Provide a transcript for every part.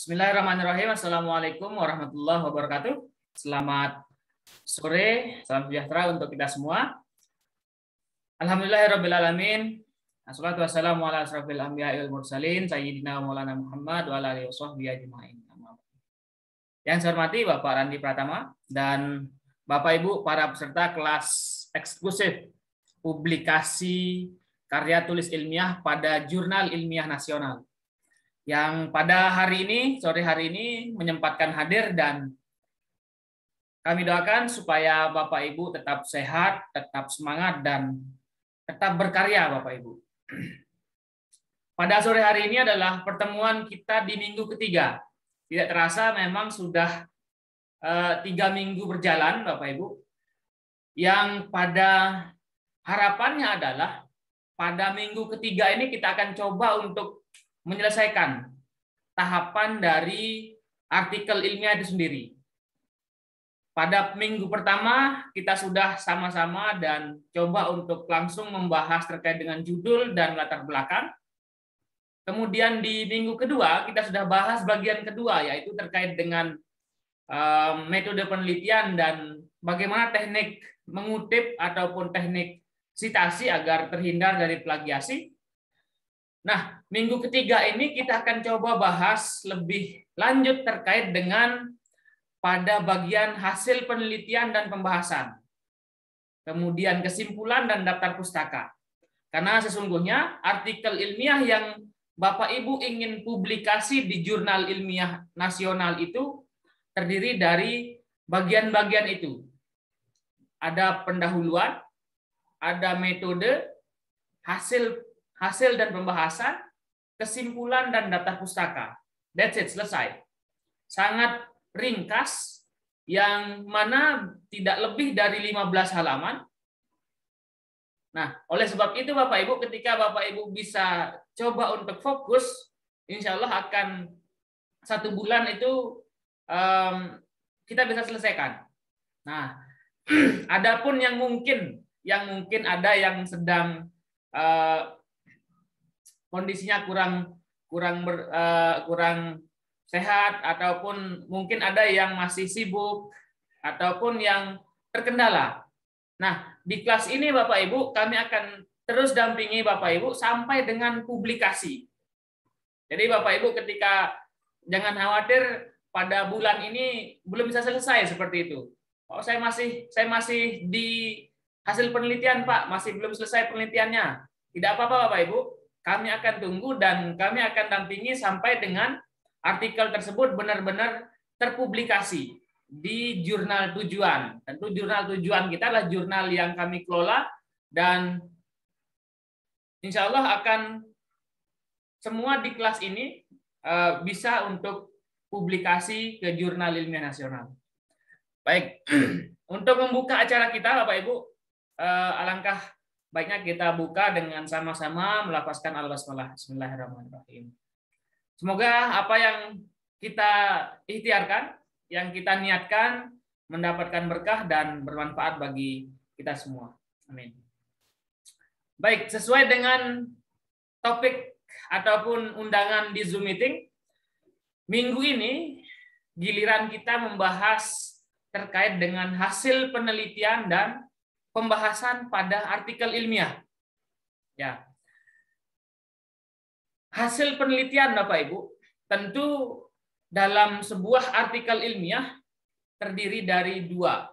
Bismillahirrahmanirrahim. Assalamualaikum warahmatullahi wabarakatuh. Selamat sore, salam sejahtera untuk kita semua. Alhamdulillahirabbil alamin. Wassalatu wassalamu ala asrofil anbiya'i wal mursalin sayyidina Maulana Muhammad wa ala alihi washabbihi ajmain. Yang saya hormati Bapak Randi Pratama dan Bapak Ibu para peserta kelas eksklusif publikasi karya tulis ilmiah pada Jurnal Ilmiah Nasional, yang pada hari ini, sore hari ini menyempatkan hadir, dan kami doakan supaya Bapak Ibu tetap sehat, tetap semangat, dan tetap berkarya Bapak Ibu. Pada sore hari ini adalah pertemuan kita di minggu ketiga. Tidak terasa memang sudah 3 minggu berjalan Bapak Ibu, yang pada harapannya adalah pada minggu ketiga ini kita akan coba untuk menyelesaikan tahapan dari artikel ilmiah itu sendiri. Pada minggu pertama kita sudah sama-sama dan coba untuk langsung membahas terkait dengan judul dan latar belakang. Kemudian di minggu kedua kita sudah bahas bagian kedua, yaitu terkait dengan metode penelitian dan bagaimana teknik mengutip ataupun teknik sitasi agar terhindar dari plagiasi. Nah, minggu ketiga ini kita akan coba bahas lebih lanjut terkait dengan pada bagian hasil penelitian dan pembahasan. Kemudian kesimpulan dan daftar pustaka. Karena sesungguhnya artikel ilmiah yang Bapak Ibu ingin publikasi di Jurnal Ilmiah Nasional itu terdiri dari bagian-bagian itu. Ada pendahuluan, ada metode, hasil dan pembahasan, kesimpulan dan daftar pustaka. That's it, selesai. Sangat ringkas, yang mana tidak lebih dari 15 halaman. Nah, oleh sebab itu Bapak Ibu, ketika Bapak Ibu bisa coba untuk fokus, insya Allah akan 1 bulan itu kita bisa selesaikan. Nah, adapun yang mungkin ada yang sedang kondisinya kurang sehat, ataupun mungkin ada yang masih sibuk ataupun yang terkendala. Nah, di kelas ini Bapak Ibu kami akan terus dampingi Bapak Ibu sampai dengan publikasi. Jadi Bapak Ibu ketika jangan khawatir pada bulan ini belum bisa selesai seperti itu. Oh, saya masih di hasil penelitian Pak, masih belum selesai penelitiannya. Tidak apa-apa Bapak Ibu, kami akan tunggu dan kami akan dampingi sampai dengan artikel tersebut benar-benar terpublikasi di jurnal tujuan. Tentu jurnal tujuan kita adalah jurnal yang kami kelola, dan insya Allah akan semua di kelas ini bisa untuk publikasi ke Jurnal Ilmiah Nasional. Baik, untuk membuka acara kita Bapak Ibu, alangkah baiknya kita buka dengan sama-sama melafazkan al-basmalah. Bismillahirrahmanirrahim. Semoga apa yang kita ikhtiarkan, yang kita niatkan, mendapatkan berkah dan bermanfaat bagi kita semua. Amin. Baik, sesuai dengan topik ataupun undangan di Zoom meeting, minggu ini giliran kita membahas terkait dengan hasil penelitian dan pembahasan pada artikel ilmiah. Ya. Hasil penelitian Bapak Ibu, tentu dalam sebuah artikel ilmiah terdiri dari dua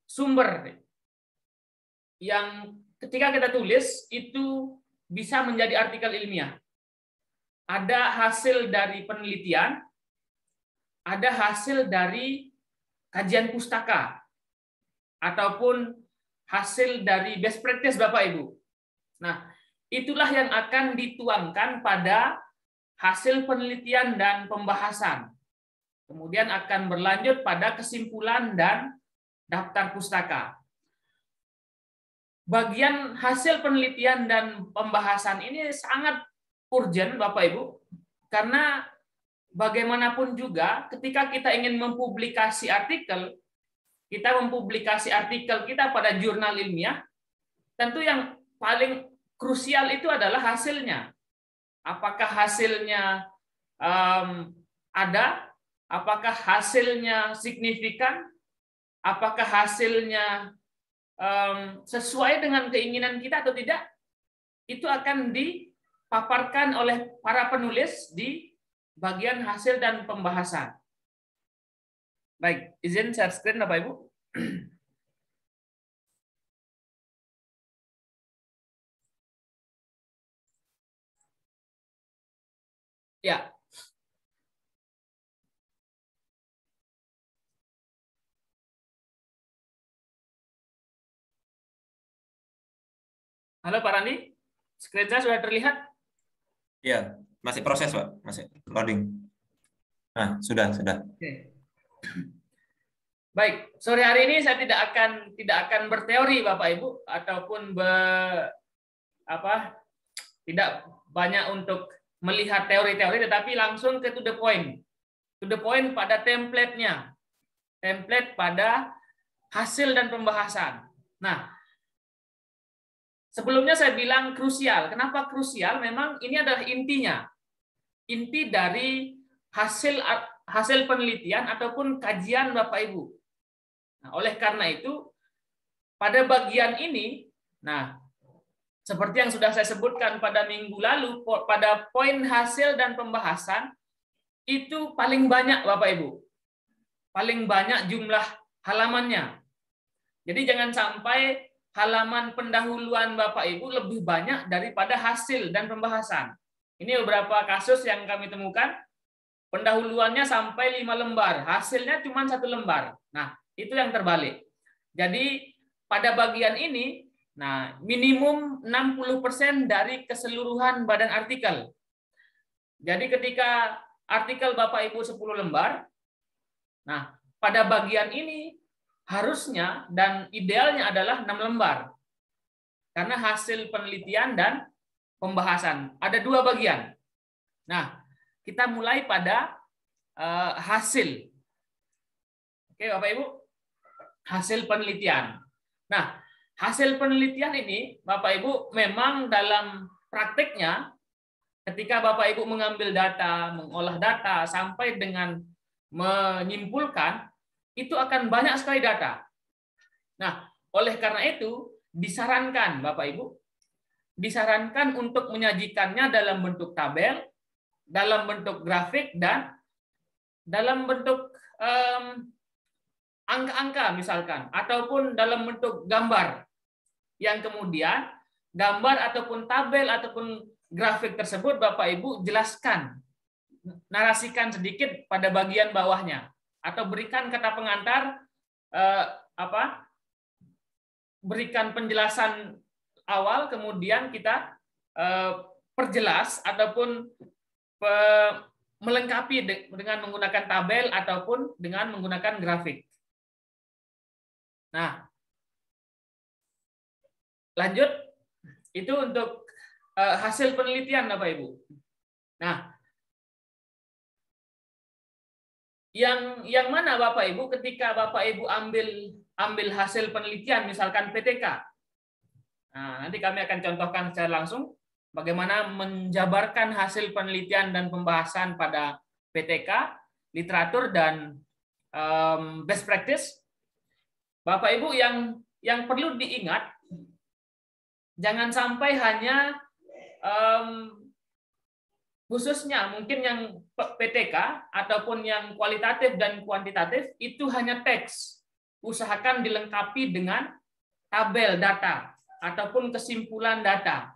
sumber yang ketika kita tulis itu bisa menjadi artikel ilmiah. Ada hasil dari penelitian, ada hasil dari kajian pustaka, ataupun hasil dari best practice Bapak Ibu. Nah, itulah yang akan dituangkan pada hasil penelitian dan pembahasan. Kemudian akan berlanjut pada kesimpulan dan daftar pustaka. Bagian hasil penelitian dan pembahasan ini sangat urgent Bapak Ibu, karena bagaimanapun juga ketika kita ingin mempublikasi artikel, kita pada jurnal ilmiah, tentu yang paling krusial itu adalah hasilnya. apakah hasilnya ada, apakah hasilnya signifikan, apakah hasilnya sesuai dengan keinginan kita atau tidak, itu akan dipaparkan oleh para penulis di bagian hasil dan pembahasan. Baik, izin share screen Bapak Ibu. Ya. Halo Pak Randi, screen saya sudah terlihat? Iya, masih proses Pak, masih loading. Nah, sudah. Oke. Baik, sore hari ini saya tidak akan berteori Bapak Ibu ataupun tidak banyak untuk melihat teori-teori, tetapi langsung ke to the point. To the point pada template-nya. Template pada hasil dan pembahasan. Nah, sebelumnya saya bilang krusial. Kenapa krusial? Memang ini adalah intinya. Inti dari hasil penelitian ataupun kajian Bapak Ibu. Nah, oleh karena itu, pada bagian ini, nah, seperti yang sudah saya sebutkan pada minggu lalu, pada poin hasil dan pembahasan, itu paling banyak Bapak Ibu. Paling banyak jumlah halamannya. Jadi jangan sampai halaman pendahuluan Bapak Ibu lebih banyak daripada hasil dan pembahasan. Ini beberapa kasus yang kami temukan, pendahuluannya sampai 5 lembar, hasilnya cuma 1 lembar. Nah, itu yang terbalik. Jadi pada bagian ini, nah minimum 60% dari keseluruhan badan artikel. Jadi ketika artikel Bapak Ibu 10 lembar, nah pada bagian ini harusnya dan idealnya adalah 6 lembar. Karena hasil penelitian dan pembahasan. Ada 2 bagian. Nah, kita mulai pada hasil. Oke, Bapak Ibu. Hasil penelitian. Nah, hasil penelitian ini, Bapak Ibu, memang dalam prakteknya, ketika Bapak Ibu mengambil data, mengolah data, sampai dengan menyimpulkan, itu akan banyak sekali data. Nah, oleh karena itu, disarankan, Bapak Ibu, disarankan untuk menyajikannya dalam bentuk tabel, dalam bentuk grafik, dan dalam bentuk angka-angka misalkan, ataupun dalam bentuk gambar, yang kemudian gambar ataupun tabel ataupun grafik tersebut Bapak Ibu jelaskan, narasikan sedikit pada bagian bawahnya, atau berikan kata pengantar, berikan penjelasan awal, kemudian kita perjelas ataupun melengkapi dengan menggunakan tabel ataupun dengan menggunakan grafik. Nah, lanjut, itu untuk hasil penelitian Bapak Ibu. Nah, yang mana Bapak Ibu ketika Bapak Ibu ambil hasil penelitian, misalkan PTK. Nah, nanti kami akan contohkan secara langsung bagaimana menjabarkan hasil penelitian dan pembahasan pada PTK, literatur, dan best practice. Bapak Ibu, yang perlu diingat, jangan sampai hanya khususnya mungkin yang PTK ataupun yang kualitatif dan kuantitatif itu hanya teks. Usahakan dilengkapi dengan tabel data ataupun kesimpulan data.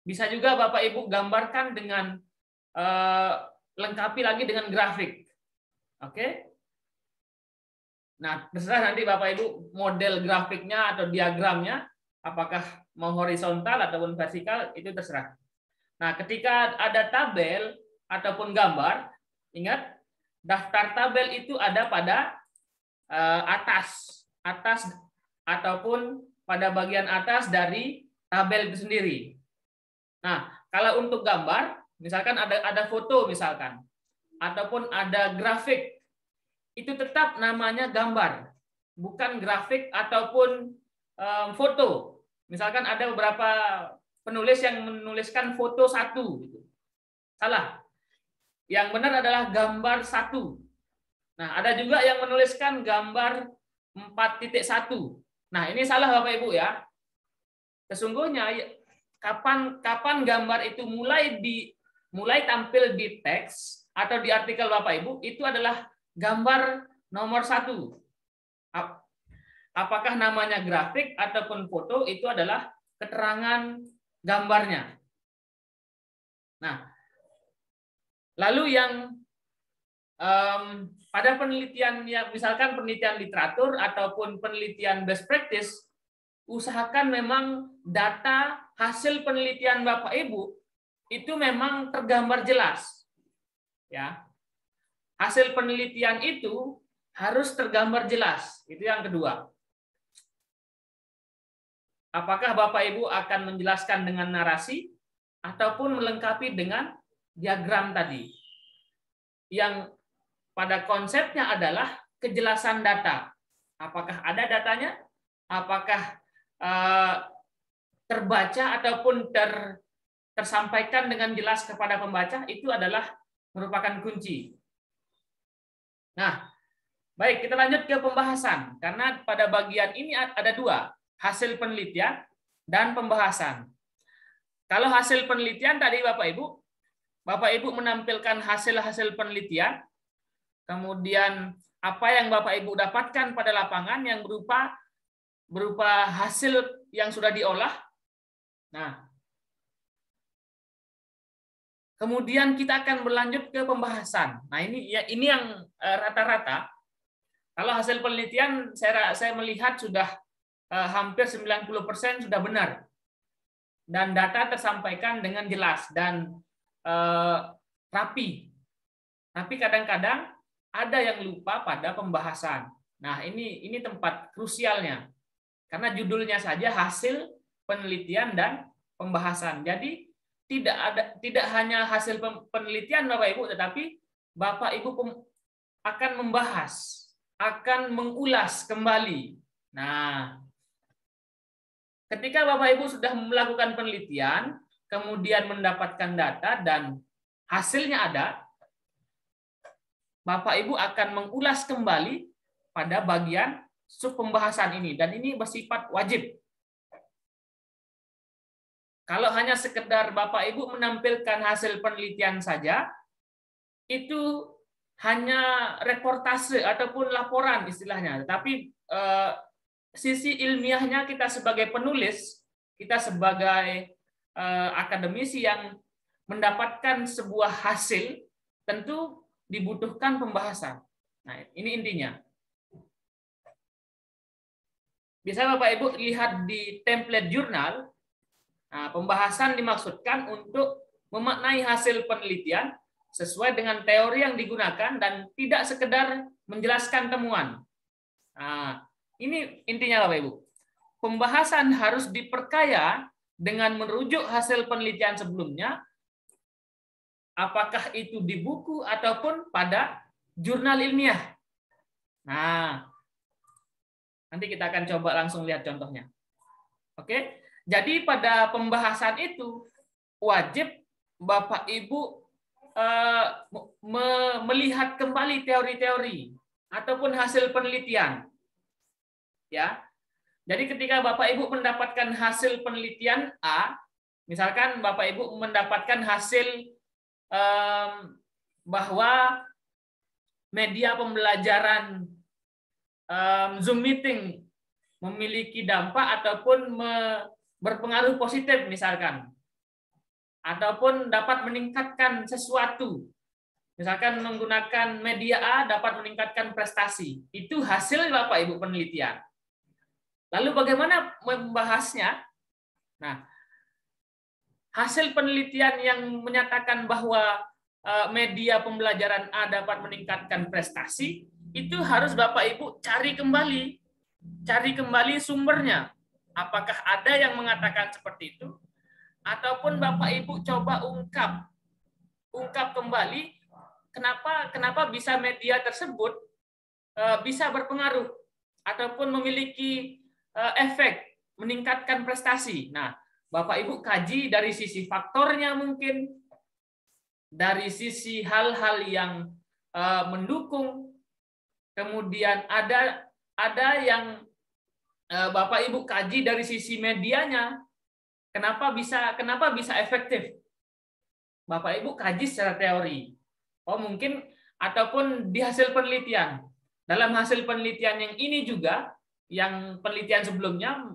Bisa juga Bapak Ibu gambarkan dengan lengkapi lagi dengan grafik. Oke? Nah, terserah nanti Bapak Ibu model grafiknya atau diagramnya apakah mau horizontal ataupun vertikal, itu terserah. Nah, ketika ada tabel ataupun gambar, ingat daftar tabel itu ada pada atas ataupun pada bagian atas dari tabel itu sendiri. Nah, kalau untuk gambar, misalkan ada foto misalkan, ataupun ada grafik, itu tetap namanya gambar, bukan grafik ataupun foto. Misalkan ada beberapa penulis yang menuliskan foto 1 gitu. Salah. Yang benar adalah gambar 1. Nah, ada juga yang menuliskan gambar 4.1. Nah, ini salah Bapak Ibu ya. Sesungguhnya kapan gambar itu mulai tampil di teks atau di artikel Bapak Ibu, itu adalah gambar nomor 1. Apakah namanya grafik ataupun foto, itu adalah keterangan gambarnya. Nah, lalu yang pada penelitian yang misalkan penelitian literatur ataupun penelitian best practice, usahakan memang data hasil penelitian Bapak Ibu itu memang tergambar jelas. Ya. Hasil penelitian itu harus tergambar jelas. Itu yang kedua. Apakah Bapak Ibu akan menjelaskan dengan narasi ataupun melengkapi dengan diagram tadi? Yang pada konsepnya adalah kejelasan data. Apakah ada datanya? Apakah terbaca ataupun tersampaikan dengan jelas kepada pembaca? Itu adalah merupakan kunci. Nah, baik, kita lanjut ke pembahasan. Karena pada bagian ini ada 2. Hasil penelitian dan pembahasan. Kalau hasil penelitian tadi Bapak Ibu menampilkan hasil-hasil penelitian, kemudian apa yang Bapak Ibu dapatkan pada lapangan yang berupa hasil yang sudah diolah. Nah, kemudian kita akan berlanjut ke pembahasan. Nah, ini yang rata-rata. Kalau hasil penelitian saya melihat sudah hampir 90% sudah benar. Dan data tersampaikan dengan jelas dan rapi. Tapi kadang-kadang ada yang lupa pada pembahasan. Nah, ini tempat krusialnya. Karena judulnya saja hasil penelitian dan pembahasan. Jadi tidak hanya hasil penelitian Bapak Ibu, tetapi Bapak Ibu akan membahas, akan mengulas kembali. Nah, ketika Bapak Ibu sudah melakukan penelitian, kemudian mendapatkan data dan hasilnya ada, Bapak Ibu akan mengulas kembali pada bagian sub pembahasan ini, dan ini bersifat wajib. Kalau hanya sekedar Bapak Ibu menampilkan hasil penelitian saja, itu hanya reportase ataupun laporan istilahnya. Tapi sisi ilmiahnya kita sebagai penulis, kita sebagai akademisi yang mendapatkan sebuah hasil, tentu dibutuhkan pembahasan. Nah, ini intinya. Bisa Bapak Ibu lihat di template jurnal. Nah, pembahasan dimaksudkan untuk memaknai hasil penelitian sesuai dengan teori yang digunakan dan tidak sekedar menjelaskan temuan. Nah, ini intinya Bapak Ibu. Pembahasan harus diperkaya dengan merujuk hasil penelitian sebelumnya, apakah itu di buku ataupun pada jurnal ilmiah. Nah, nanti kita akan coba langsung lihat contohnya. Oke. Jadi pada pembahasan itu wajib Bapak Ibu melihat kembali teori-teori ataupun hasil penelitian. Ya. Jadi ketika Bapak Ibu mendapatkan hasil penelitian A, misalkan Bapak Ibu mendapatkan hasil bahwa media pembelajaran Zoom meeting memiliki dampak ataupun berpengaruh positif misalkan, ataupun dapat meningkatkan sesuatu, misalkan menggunakan media A dapat meningkatkan prestasi, itu hasil Bapak Ibu penelitian. Lalu bagaimana membahasnya? Nah, hasil penelitian yang menyatakan bahwa media pembelajaran A dapat meningkatkan prestasi, itu harus Bapak Ibu cari kembali sumbernya. Apakah ada yang mengatakan seperti itu? Ataupun Bapak Ibu coba ungkap kembali kenapa bisa media tersebut bisa berpengaruh ataupun memiliki efek meningkatkan prestasi. Nah, Bapak Ibu kaji dari sisi faktornya mungkin, dari sisi hal-hal yang mendukung, kemudian ada yang Bapak Ibu kaji dari sisi medianya, kenapa bisa efektif. Bapak Ibu kaji secara teori. Oh mungkin ataupun di hasil penelitian. Dalam hasil penelitian yang ini juga, yang penelitian sebelumnya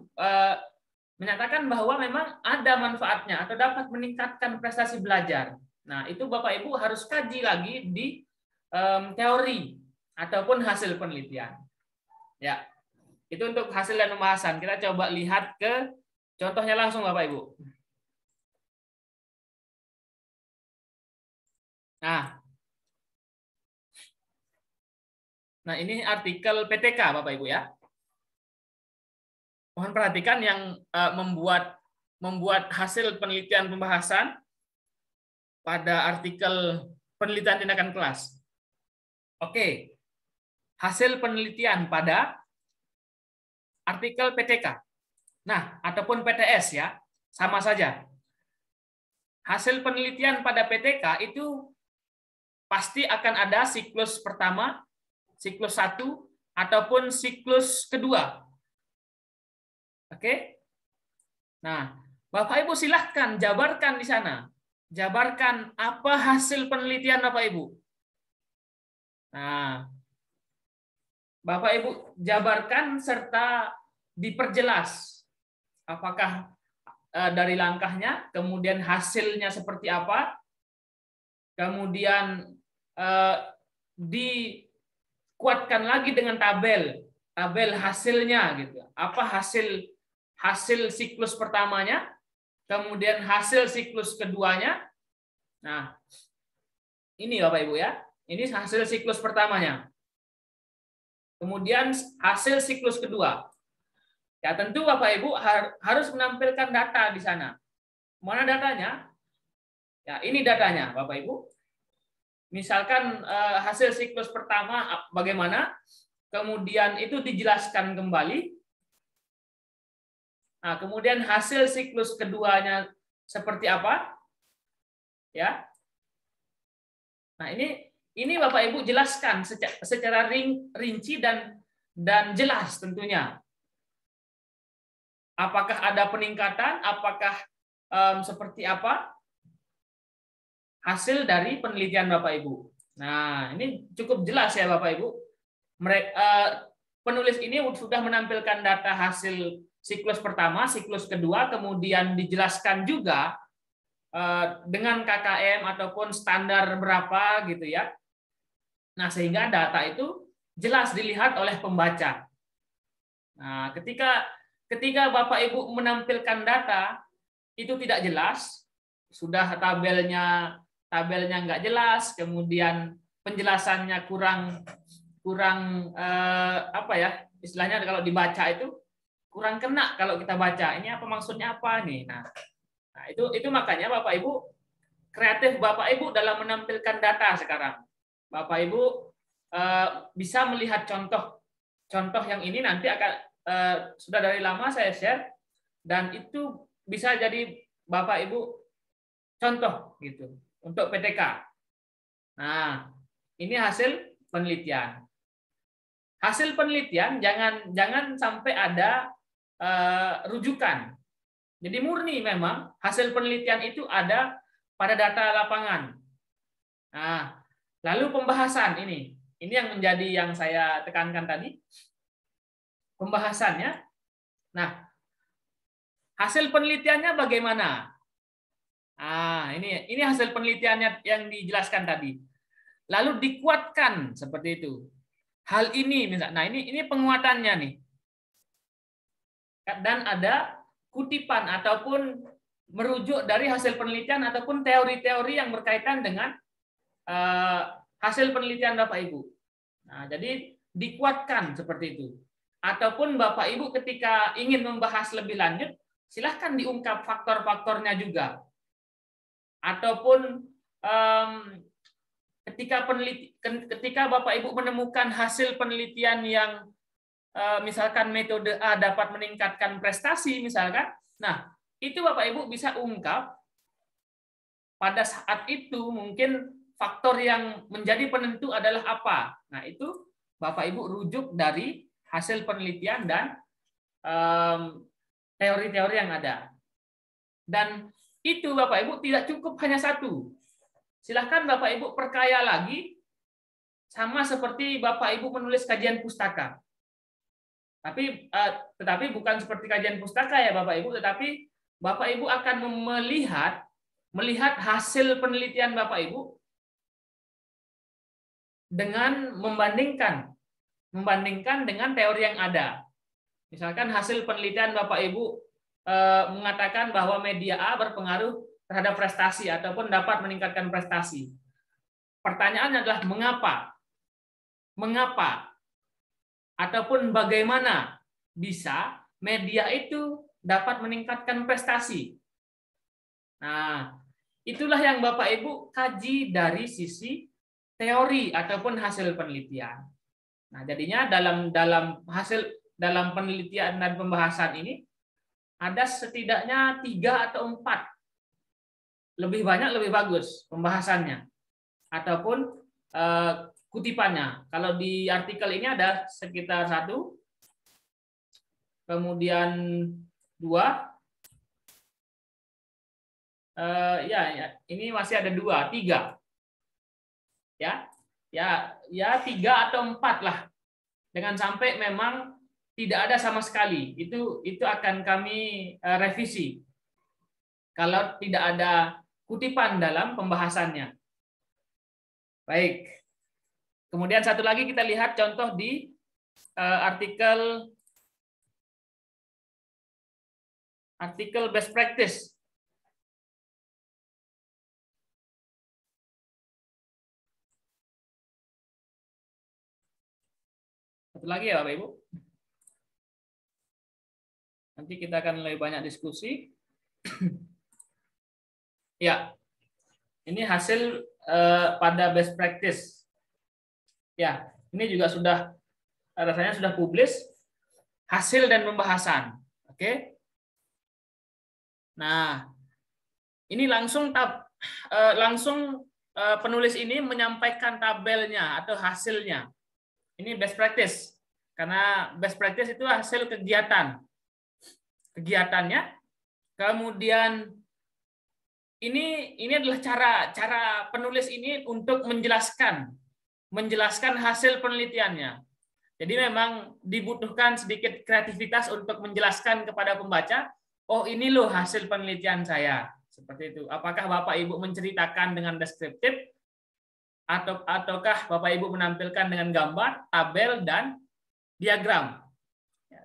menyatakan bahwa memang ada manfaatnya atau dapat meningkatkan prestasi belajar. Nah, itu Bapak Ibu harus kaji lagi di teori ataupun hasil penelitian. Ya. Itu untuk hasil dan pembahasan. Kita coba lihat ke contohnya langsung Bapak Ibu. Nah, ini artikel PTK Bapak Ibu ya. Mohon perhatikan yang membuat hasil penelitian pembahasan pada artikel penelitian tindakan kelas. Oke. Hasil penelitian pada artikel PTK. Nah, ataupun PTS ya, sama saja. Hasil penelitian pada PTK itu pasti akan ada siklus pertama, siklus 1, ataupun siklus kedua. Oke? Nah, Bapak Ibu silahkan jabarkan di sana. Jabarkan apa hasil penelitian Bapak Ibu. Nah, Bapak Ibu jabarkan serta diperjelas. Apakah dari langkahnya, kemudian hasilnya seperti apa, kemudian dikuatkan lagi dengan tabel hasilnya gitu. Apa hasil siklus pertamanya, kemudian hasil siklus keduanya. Nah, ini Bapak Ibu ya. Ini hasil siklus pertamanya. Kemudian hasil siklus kedua. Ya, tentu Bapak Ibu harus menampilkan data di sana. Mana datanya? Ya, ini datanya Bapak Ibu. Misalkan hasil siklus pertama bagaimana? Kemudian itu dijelaskan kembali. Nah, kemudian hasil siklus keduanya seperti apa? Ya. Nah, ini Bapak Ibu jelaskan secara rinci dan jelas tentunya. Apakah ada peningkatan? Apakah seperti apa hasil dari penelitian Bapak Ibu? Nah, ini cukup jelas ya Bapak Ibu. Penulis ini sudah menampilkan data hasil siklus pertama, siklus kedua, kemudian dijelaskan juga dengan KKM ataupun standar berapa gitu ya. Nah, sehingga data itu jelas dilihat oleh pembaca. Nah, ketika Bapak Ibu menampilkan data itu tidak jelas, sudah tabelnya nggak jelas, kemudian penjelasannya kurang apa ya, istilahnya kalau dibaca itu kurang kena kalau kita baca. Ini apa maksudnya apa nih? Nah, itu makanya Bapak Ibu kreatif Bapak Ibu dalam menampilkan data sekarang. Bapak Ibu bisa melihat contoh yang ini nanti akan sudah dari lama saya share, dan itu bisa jadi Bapak Ibu contoh gitu untuk PTK. Nah, ini hasil penelitian. Hasil penelitian jangan sampai ada rujukan. Jadi murni memang hasil penelitian itu ada pada data lapangan. Nah, lalu pembahasan ini yang menjadi yang saya tekankan tadi. Pembahasannya. Nah, hasil penelitiannya bagaimana? Nah, ini hasil penelitiannya yang dijelaskan tadi. Lalu dikuatkan seperti itu. Hal ini misalnya. Nah, ini penguatannya nih. Dan ada kutipan ataupun merujuk dari hasil penelitian ataupun teori-teori yang berkaitan dengan hasil penelitian Bapak Ibu. Nah, jadi dikuatkan seperti itu. Ataupun Bapak Ibu ketika ingin membahas lebih lanjut, silahkan diungkap faktor-faktornya juga. Ataupun ketika Bapak Ibu menemukan hasil penelitian yang misalkan metode A dapat meningkatkan prestasi misalkan, nah itu Bapak Ibu bisa ungkap pada saat itu mungkin faktor yang menjadi penentu adalah apa. Nah, itu Bapak Ibu rujuk dari hasil penelitian dan teori-teori yang ada. Dan itu Bapak Ibu tidak cukup hanya satu. Silahkan Bapak Ibu perkaya lagi, sama seperti Bapak Ibu menulis kajian pustaka. Tetapi bukan seperti kajian pustaka ya Bapak Ibu, tetapi Bapak Ibu akan melihat hasil penelitian Bapak Ibu dengan membandingkan dengan teori yang ada. Misalkan hasil penelitian Bapak Ibu mengatakan bahwa media A berpengaruh terhadap prestasi ataupun dapat meningkatkan prestasi. Pertanyaannya adalah mengapa? Mengapa? Ataupun bagaimana bisa media itu dapat meningkatkan prestasi? Nah, itulah yang Bapak Ibu kaji dari sisi teori ataupun hasil penelitian. Nah, jadinya dalam penelitian dan pembahasan ini ada setidaknya 3 atau 4. Lebih banyak lebih bagus pembahasannya ataupun kutipannya. Kalau di artikel ini ada sekitar 1, kemudian 2, ini masih ada 2, 3, ya 3 atau 4 lah. Jangan sampai memang tidak ada sama sekali. Itu akan kami revisi kalau tidak ada kutipan dalam pembahasannya. Baik. Kemudian satu lagi kita lihat contoh di artikel best practice. Satu lagi ya Bapak Ibu. Nanti kita akan lebih banyak diskusi. Ya, ini hasil pada best practice. Ya, ini juga rasanya sudah publis hasil dan pembahasan. Oke. Nah, ini langsung penulis ini menyampaikan tabelnya atau hasilnya. Ini best practice. Karena best practice itu hasil kegiatannya. Kemudian ini adalah cara penulis ini untuk menjelaskan hasil penelitiannya. Jadi memang dibutuhkan sedikit kreativitas untuk menjelaskan kepada pembaca, oh ini loh hasil penelitian saya. Seperti itu. Apakah Bapak Ibu menceritakan dengan deskriptif ataukah Bapak Ibu menampilkan dengan gambar, tabel dan diagram.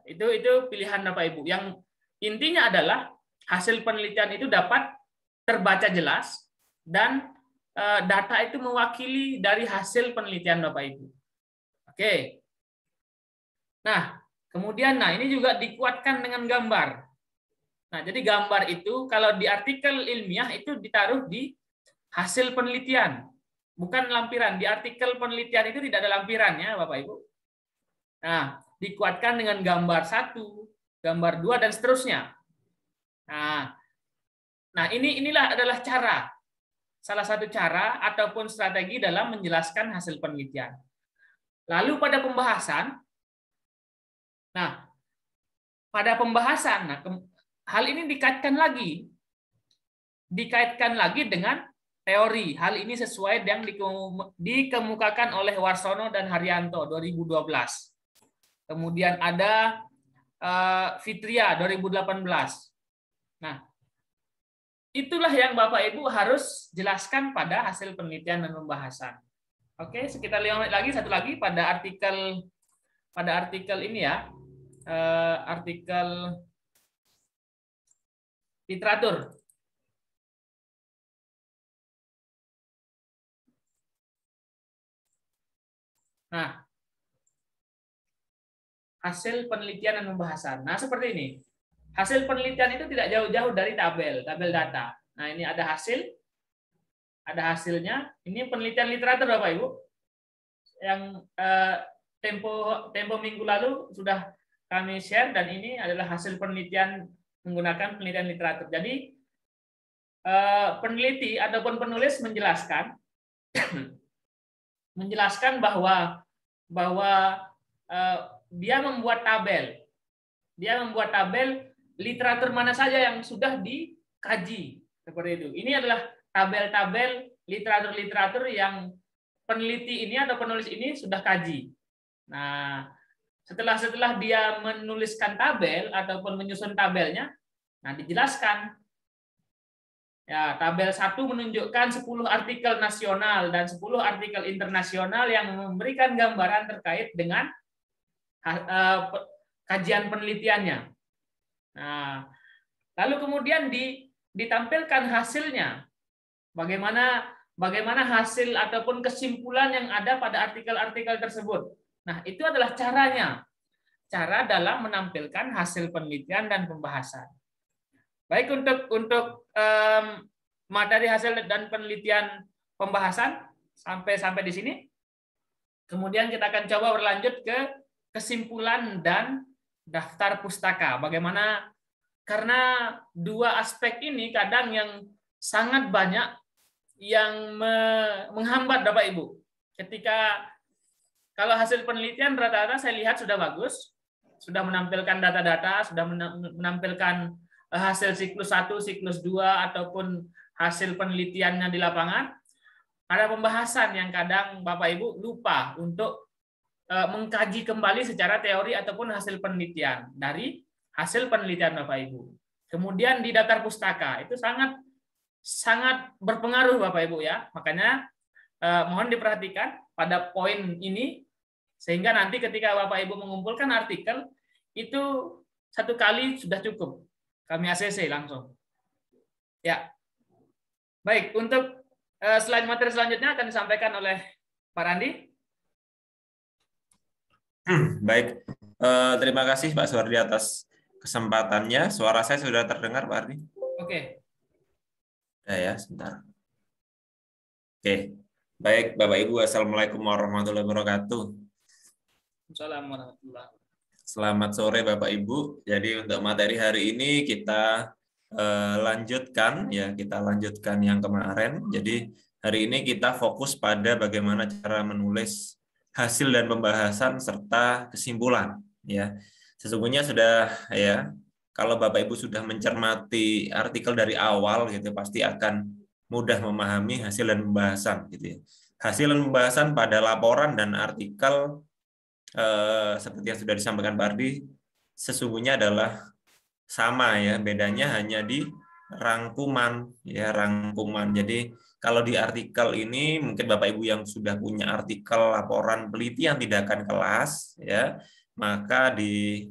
Itu pilihan Bapak Ibu. Yang intinya adalah hasil penelitian itu dapat terbaca jelas dan data itu mewakili dari hasil penelitian Bapak Ibu. Oke. Nah, kemudian ini juga dikuatkan dengan gambar. Nah, jadi gambar itu kalau di artikel ilmiah itu ditaruh di hasil penelitian, bukan lampiran. Di artikel penelitian itu tidak ada lampirannya, Bapak Ibu. Nah, dikuatkan dengan gambar 1, gambar 2 dan seterusnya. Nah, inilah adalah salah satu cara ataupun strategi dalam menjelaskan hasil penelitian. Lalu pada pembahasan, hal ini dikaitkan lagi dengan teori. Hal ini sesuai yang dikemukakan oleh Warsono dan Haryanto 2012. Kemudian ada Fitria 2018. Nah, itulah yang Bapak Ibu harus jelaskan pada hasil penelitian dan pembahasan. Oke, sekitar 5 menit lagi, satu lagi pada artikel ini ya, artikel literatur. Nah, hasil penelitian dan pembahasan. Nah, seperti ini. Hasil penelitian itu tidak jauh-jauh dari tabel data. Nah, ini ada hasilnya. Ini penelitian literatur Bapak Ibu. Yang tempo minggu lalu sudah kami share dan ini adalah hasil penelitian menggunakan penelitian literatur. Jadi peneliti ataupun penulis menjelaskan bahwa dia membuat tabel literatur mana saja yang sudah dikaji seperti itu. Ini adalah tabel-tabel literatur yang peneliti ini atau penulis ini sudah kaji. Nah, setelah dia menuliskan tabel ataupun menyusun tabelnya, nah dijelaskan. Ya, tabel 1 menunjukkan 10 artikel nasional dan 10 artikel internasional yang memberikan gambaran terkait dengan kajian penelitiannya. Nah, lalu kemudian ditampilkan hasilnya. Bagaimana hasil ataupun kesimpulan yang ada pada artikel-artikel tersebut. Nah, itu adalah caranya. Cara dalam menampilkan hasil penelitian dan pembahasan. Baik, untuk materi hasil dan penelitian pembahasan sampai di sini. Kemudian kita akan coba berlanjut ke kesimpulan dan daftar pustaka. Bagaimana, karena dua aspek ini kadang yang sangat banyak yang menghambat Bapak Ibu. Ketika kalau hasil penelitian rata-rata saya lihat sudah bagus, sudah menampilkan data-data, sudah menampilkan hasil siklus 1, siklus 2, ataupun hasil penelitiannya di lapangan. Ada pembahasan yang kadang Bapak Ibu lupa untuk mengkaji kembali secara teori ataupun hasil penelitian dari hasil penelitian Bapak Ibu. Kemudian di daftar pustaka itu sangat berpengaruh Bapak Ibu ya. Makanya mohon diperhatikan pada poin ini sehingga nanti ketika Bapak Ibu mengumpulkan artikel itu satu kali sudah cukup. Kami ACC langsung. Ya. Baik, untuk materi selanjutnya akan disampaikan oleh Pak Randi. Baik, terima kasih Pak Suwardi atas kesempatannya. Suara saya sudah terdengar Pak Ardi? Oke. Ya, sebentar. Oke, baik Bapak Ibu, Assalamualaikum warahmatullahi wabarakatuh. Assalamualaikum warahmatullahi wabarakatuh. Selamat sore Bapak Ibu. Jadi untuk materi hari ini kita lanjutkan yang kemarin. Jadi hari ini kita fokus pada bagaimana cara menulis hasil dan pembahasan serta kesimpulan ya. Sesungguhnya sudah ya, kalau Bapak Ibu sudah mencermati artikel dari awal gitu pasti akan mudah memahami hasil dan pembahasan gitu ya. Hasil dan pembahasan pada laporan dan artikel seperti yang sudah disampaikan Pak Ardi sesungguhnya adalah sama ya, bedanya hanya di rangkuman ya, rangkuman. Jadi kalau di artikel ini mungkin Bapak Ibu yang sudah punya artikel laporan penelitian tindakan kelas ya, maka di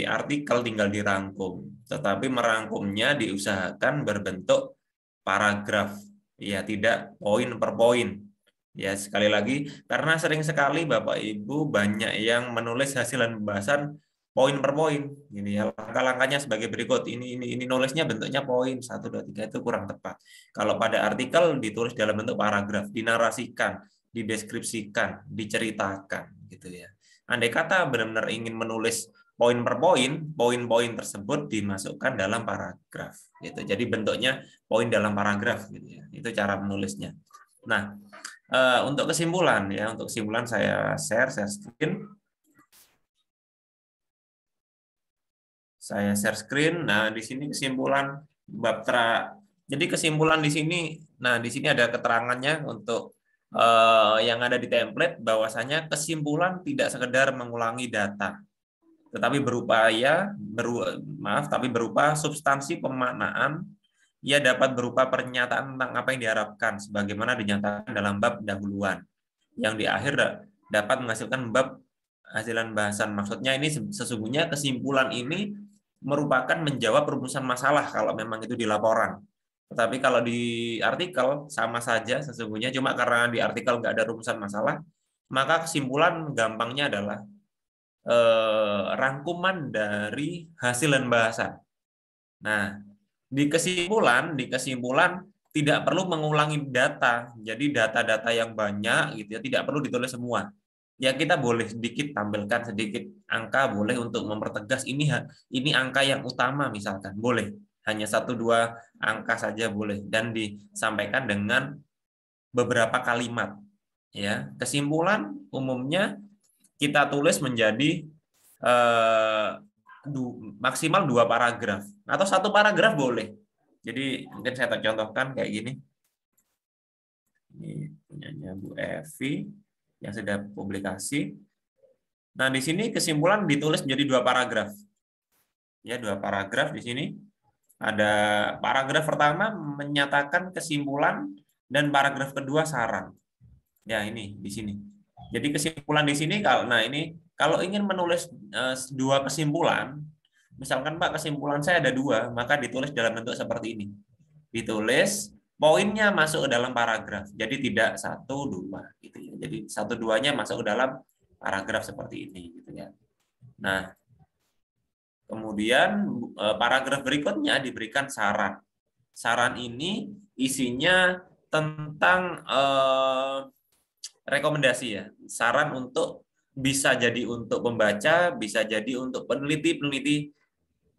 artikel tinggal dirangkum, tetapi merangkumnya diusahakan berbentuk paragraf ya, tidak poin per poin. Ya, sekali lagi, karena sering sekali Bapak Ibu banyak yang menulis hasil dan pembahasan poin per poin. Ini ya, langkah-langkahnya sebagai berikut. Ini nulisnya bentuknya poin 1, 2, 3 itu kurang tepat. Kalau pada artikel ditulis dalam bentuk paragraf, dinarasikan, dideskripsikan, diceritakan gitu ya. Andai kata benar-benar ingin menulis poin per poin, poin-poin tersebut dimasukkan dalam paragraf gitu. Jadi bentuknya poin dalam paragraf gitu ya. Itu cara menulisnya. Nah, untuk kesimpulan saya share screen. Saya share screen. Nah, di sini kesimpulan bab Jadi kesimpulan di sini, nah di sini ada keterangannya untuk yang ada di template bahwasanya kesimpulan tidak sekedar mengulangi data, tetapi berupa substansi pemaknaan. Ia dapat berupa pernyataan tentang apa yang diharapkan, sebagaimana dinyatakan dalam bab pendahuluan, yang di akhir dapat menghasilkan bab hasilan bahasan. Maksudnya ini sesungguhnya kesimpulan ini merupakan menjawab rumusan masalah kalau memang itu di laporan. Tetapi kalau di artikel sama saja sesungguhnya, cuma karena di artikel nggak ada rumusan masalah, maka kesimpulan gampangnya adalah rangkuman dari hasil dan bahasan. Nah, di kesimpulan tidak perlu mengulangi data. Jadi data-data yang banyak gitu ya tidak perlu ditulis semua. ya kita boleh sedikit tampilkan sedikit angka, boleh untuk mempertegas ini angka yang utama misalkan, boleh. Hanya 1-2 angka saja boleh, dan disampaikan dengan beberapa kalimat. Ya, kesimpulan umumnya kita tulis menjadi maksimal 2 paragraf atau 1 paragraf boleh. Jadi mungkin saya contohkan kayak gini. Ini punyanya Bu Evi yang sudah publikasi. Nah, di sini kesimpulan ditulis menjadi 2 paragraf. Ya, 2 paragraf di sini. Ada paragraf pertama menyatakan kesimpulan dan paragraf kedua saran. Ya, ini di sini. Jadi kesimpulan di sini kalau ingin menulis 2 kesimpulan, misalkan Pak kesimpulan saya ada 2, maka ditulis dalam bentuk seperti ini. Ditulis poinnya masuk ke dalam paragraf. Jadi tidak 1-2 gitu ya. Jadi 1-2-nya masuk ke dalam paragraf seperti ini gitu ya. Nah, kemudian paragraf berikutnya diberikan saran. Saran ini isinya tentang rekomendasi ya. Saran untuk bisa jadi untuk pembaca, bisa jadi untuk peneliti-peneliti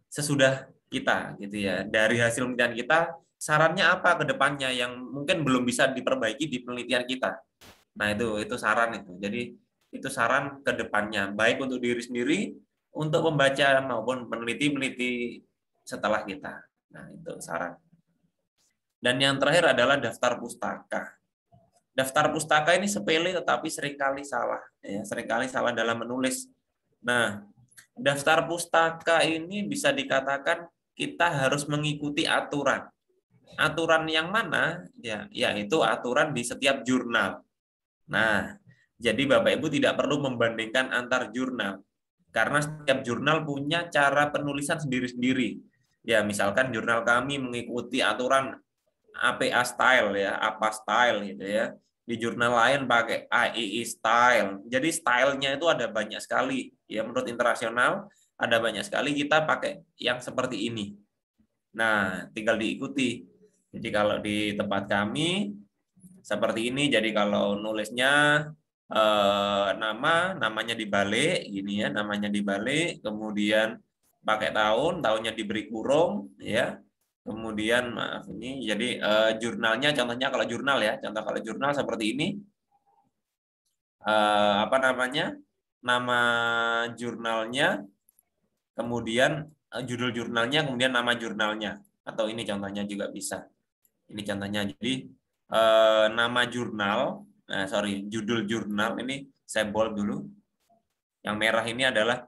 sesudah kita gitu ya. Dari hasil penelitian kita, sarannya apa ke depannya yang mungkin belum bisa diperbaiki di penelitian kita. Nah, itu saran itu. Jadi itu saran ke depannya, baik untuk diri sendiri, untuk membaca maupun peneliti-peneliti setelah kita. Nah, itu saran. Dan yang terakhir adalah daftar pustaka. Daftar pustaka ini sepele tetapi seringkali salah, ya, seringkali salah dalam menulis. Nah, daftar pustaka ini bisa dikatakan kita harus mengikuti aturan. Aturan yang mana? Ya, yaitu aturan di setiap jurnal. Nah, jadi Bapak Ibu tidak perlu membandingkan antar jurnal. Karena setiap jurnal punya cara penulisan sendiri-sendiri. Ya, misalkan jurnal kami mengikuti aturan APA style ya, APA style gitu ya. Di jurnal lain pakai AII style. Jadi stylenya itu ada banyak sekali. Ya, menurut internasional ada banyak sekali, kita pakai yang seperti ini. Nah, tinggal diikuti. Jadi kalau di tempat kami seperti ini. Jadi kalau nulisnya namanya dibalik gini ya, namanya dibalik, kemudian pakai tahunnya diberi kurung ya. Kemudian maaf ini jadi jurnalnya, contohnya kalau jurnal ya, contoh kalau jurnal seperti ini, apa namanya, nama jurnalnya, kemudian judul jurnalnya, kemudian nama jurnalnya, atau ini contohnya juga bisa. Ini contohnya, jadi nama jurnal, judul jurnal ini saya bold dulu. Yang merah ini adalah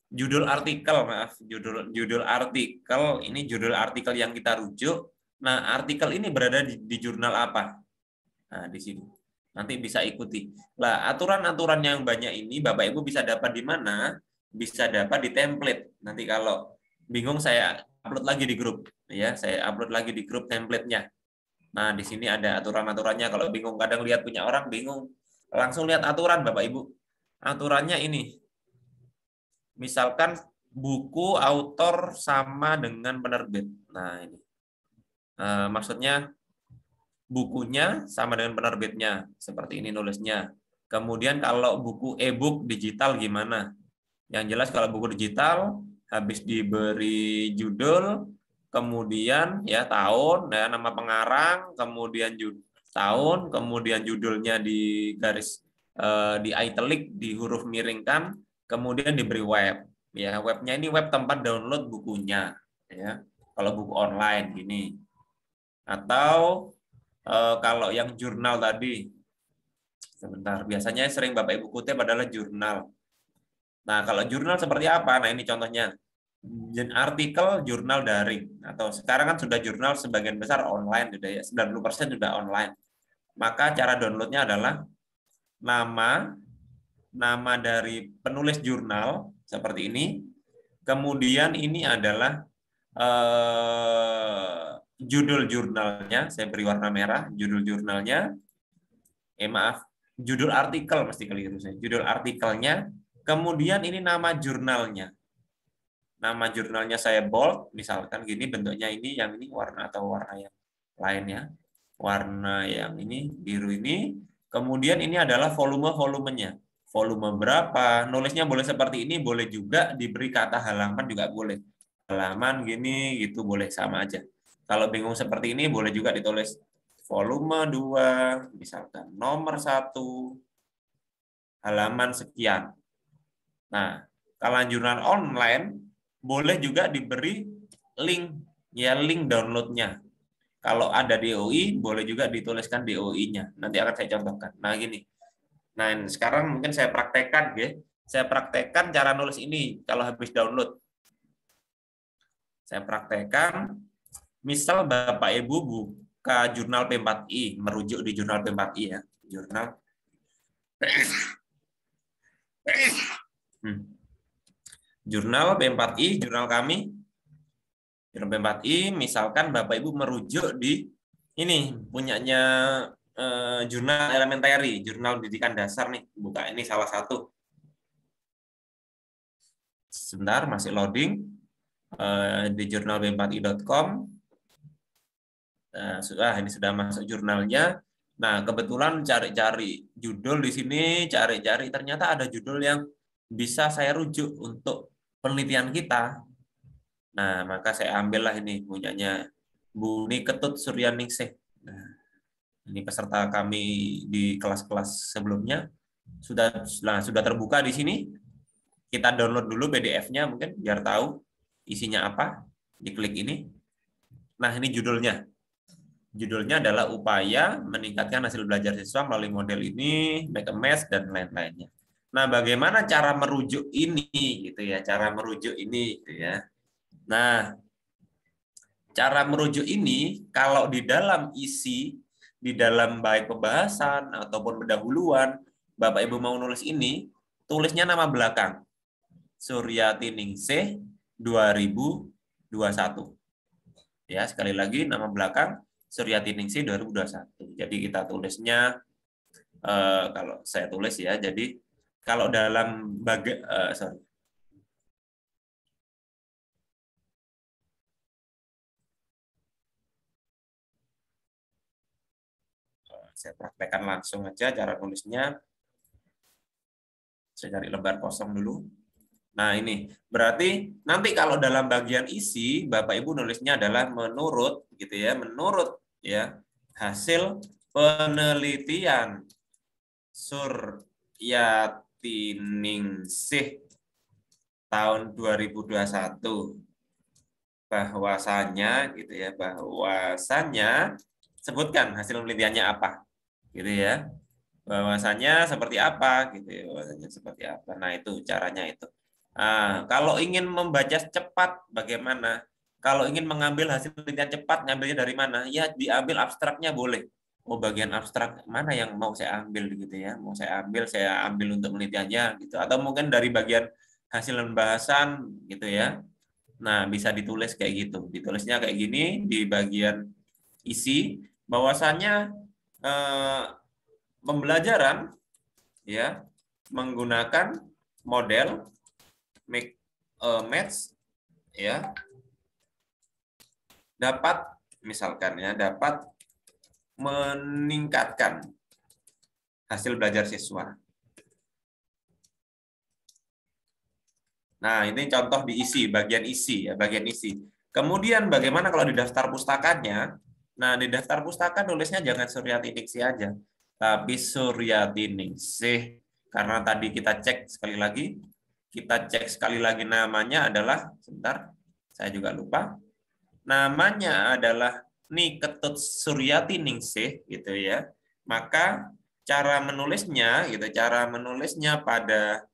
judul artikel, judul artikel, ini judul artikel yang kita rujuk. Nah, artikel ini berada di jurnal apa? Nah, di sini. Nanti bisa ikuti. Lah, aturan-aturan yang banyak ini Bapak Ibu bisa dapat di mana? Bisa dapat di template. Nanti kalau bingung saya upload lagi di grup ya, saya upload lagi di grup template-nya. Nah, di sini ada aturan-aturannya. Kalau bingung, kadang lihat punya orang bingung, langsung lihat aturan Bapak Ibu. Aturannya ini. Misalkan buku autor sama dengan penerbit. Nah, ini. Maksudnya bukunya sama dengan penerbitnya. Seperti ini nulisnya. Kemudian kalau buku e-book digital gimana? Yang jelas kalau buku digital habis diberi judul, kemudian ya tahun, ya nama pengarang, kemudian tahun, kemudian judulnya di garis di italic, di huruf miringkan, kemudian diberi web. Ya, webnya ini web tempat download bukunya. Ya, kalau buku online gini. Atau kalau yang jurnal tadi, sebentar, biasanya sering Bapak Ibu kutip adalah jurnal. Nah, kalau jurnal seperti apa? Nah, ini contohnya. Artikel jurnal daring, atau sekarang kan sudah jurnal sebagian besar online sudah ya, 90% sudah online. Maka cara downloadnya adalah nama dari penulis jurnal seperti ini. Kemudian ini adalah judul jurnalnya, saya beri warna merah, judul jurnalnya. Judul artikel mesti keliru saya. Judul artikelnya, kemudian ini nama jurnalnya. Nama jurnalnya saya bold, misalkan gini bentuknya, ini yang ini warna atau warna yang lainnya. Warna yang ini biru ini. Kemudian ini adalah volumenya. volume berapa, nulisnya boleh seperti ini, boleh juga diberi kata halaman juga boleh. Halaman gini gitu boleh, sama aja. Kalau bingung seperti ini boleh juga ditulis volume 2, misalkan nomor 1, halaman sekian. Nah, kalau jurnal online boleh juga diberi link, ya link downloadnya. Kalau ada DOI, boleh juga dituliskan DOI-nya. Nanti akan saya contohkan. Nah, gini. Nah, sekarang mungkin saya praktekkan, ya. Saya praktekkan cara nulis ini kalau habis download. Saya praktekkan, misal Bapak Ibu buka jurnal P4I, merujuk di jurnal P4I ya. Jurnal Jurnal P4I, jurnal kami. Jurnal P4I, misalkan Bapak Ibu merujuk di ini punyanya jurnal elementary, jurnal pendidikan dasar nih. Buka ini salah satu. Sebentar, masih loading di jurnal b4i.com. Nah, ini sudah masuk jurnalnya. Nah, kebetulan cari-cari judul di sini, cari-cari ternyata ada judul yang bisa saya rujuk untuk penelitian kita. Nah, maka saya ambillah ini punyanya Bu Niketut Suryaningsih. Nah, ini peserta kami di kelas-kelas sebelumnya sudah terbuka di sini. Kita download dulu PDF-nya mungkin biar tahu isinya apa. Diklik ini. Nah, ini judulnya. Judulnya adalah upaya meningkatkan hasil belajar siswa melalui model ini, make a mess, dan lain-lainnya. Nah, bagaimana cara merujuk ini, gitu ya? Cara merujuk ini, gitu ya. Nah, cara merujuk ini kalau di dalam isi, di dalam baik pembahasan ataupun pendahuluan, Bapak Ibu mau nulis ini, tulisnya nama belakang. Suryatiningsih 2021. Ya, sekali lagi nama belakang Suryatiningsih 2021. Jadi kita tulisnya kalau saya tulis ya, jadi kalau dalam saya praktekkan langsung aja cara tulisnya. Saya cari lembar kosong dulu. Nah, ini berarti nanti kalau dalam bagian isi Bapak Ibu nulisnya adalah menurut gitu ya, menurut ya hasil penelitian Suryatiningsih tahun 2021 bahwasanya gitu ya, bahwasanya sebutkan hasil penelitiannya apa gitu ya, bahwasanya seperti apa gitu ya, bahwasanya seperti apa. Nah, itu caranya itu. Nah, kalau ingin membaca cepat bagaimana? Kalau ingin mengambil hasil penelitian cepat, ngambilnya dari mana? Ya, diambil abstraknya boleh. Oh, bagian abstrak mana yang mau saya ambil gitu ya? Mau saya ambil untuk penelitiannya gitu. Atau mungkin dari bagian hasil pembahasan gitu ya. Nah, bisa ditulis kayak gitu. Ditulisnya kayak gini di bagian isi, bahwasannya pembelajaran ya menggunakan model make a match ya dapat misalkan ya dapat meningkatkan hasil belajar siswa. Nah, ini contoh diisi, bagian isi ya, bagian isi. Kemudian bagaimana kalau di daftar pustakanya? Nah, di daftar pustaka tulisnya jangan Suryatiningsih aja, tapi Suryatiningsih. Karena tadi kita cek sekali lagi namanya adalah, sebentar, saya juga lupa. Namanya adalah Niketut Suryatiningsih gitu ya. Maka cara menulisnya pada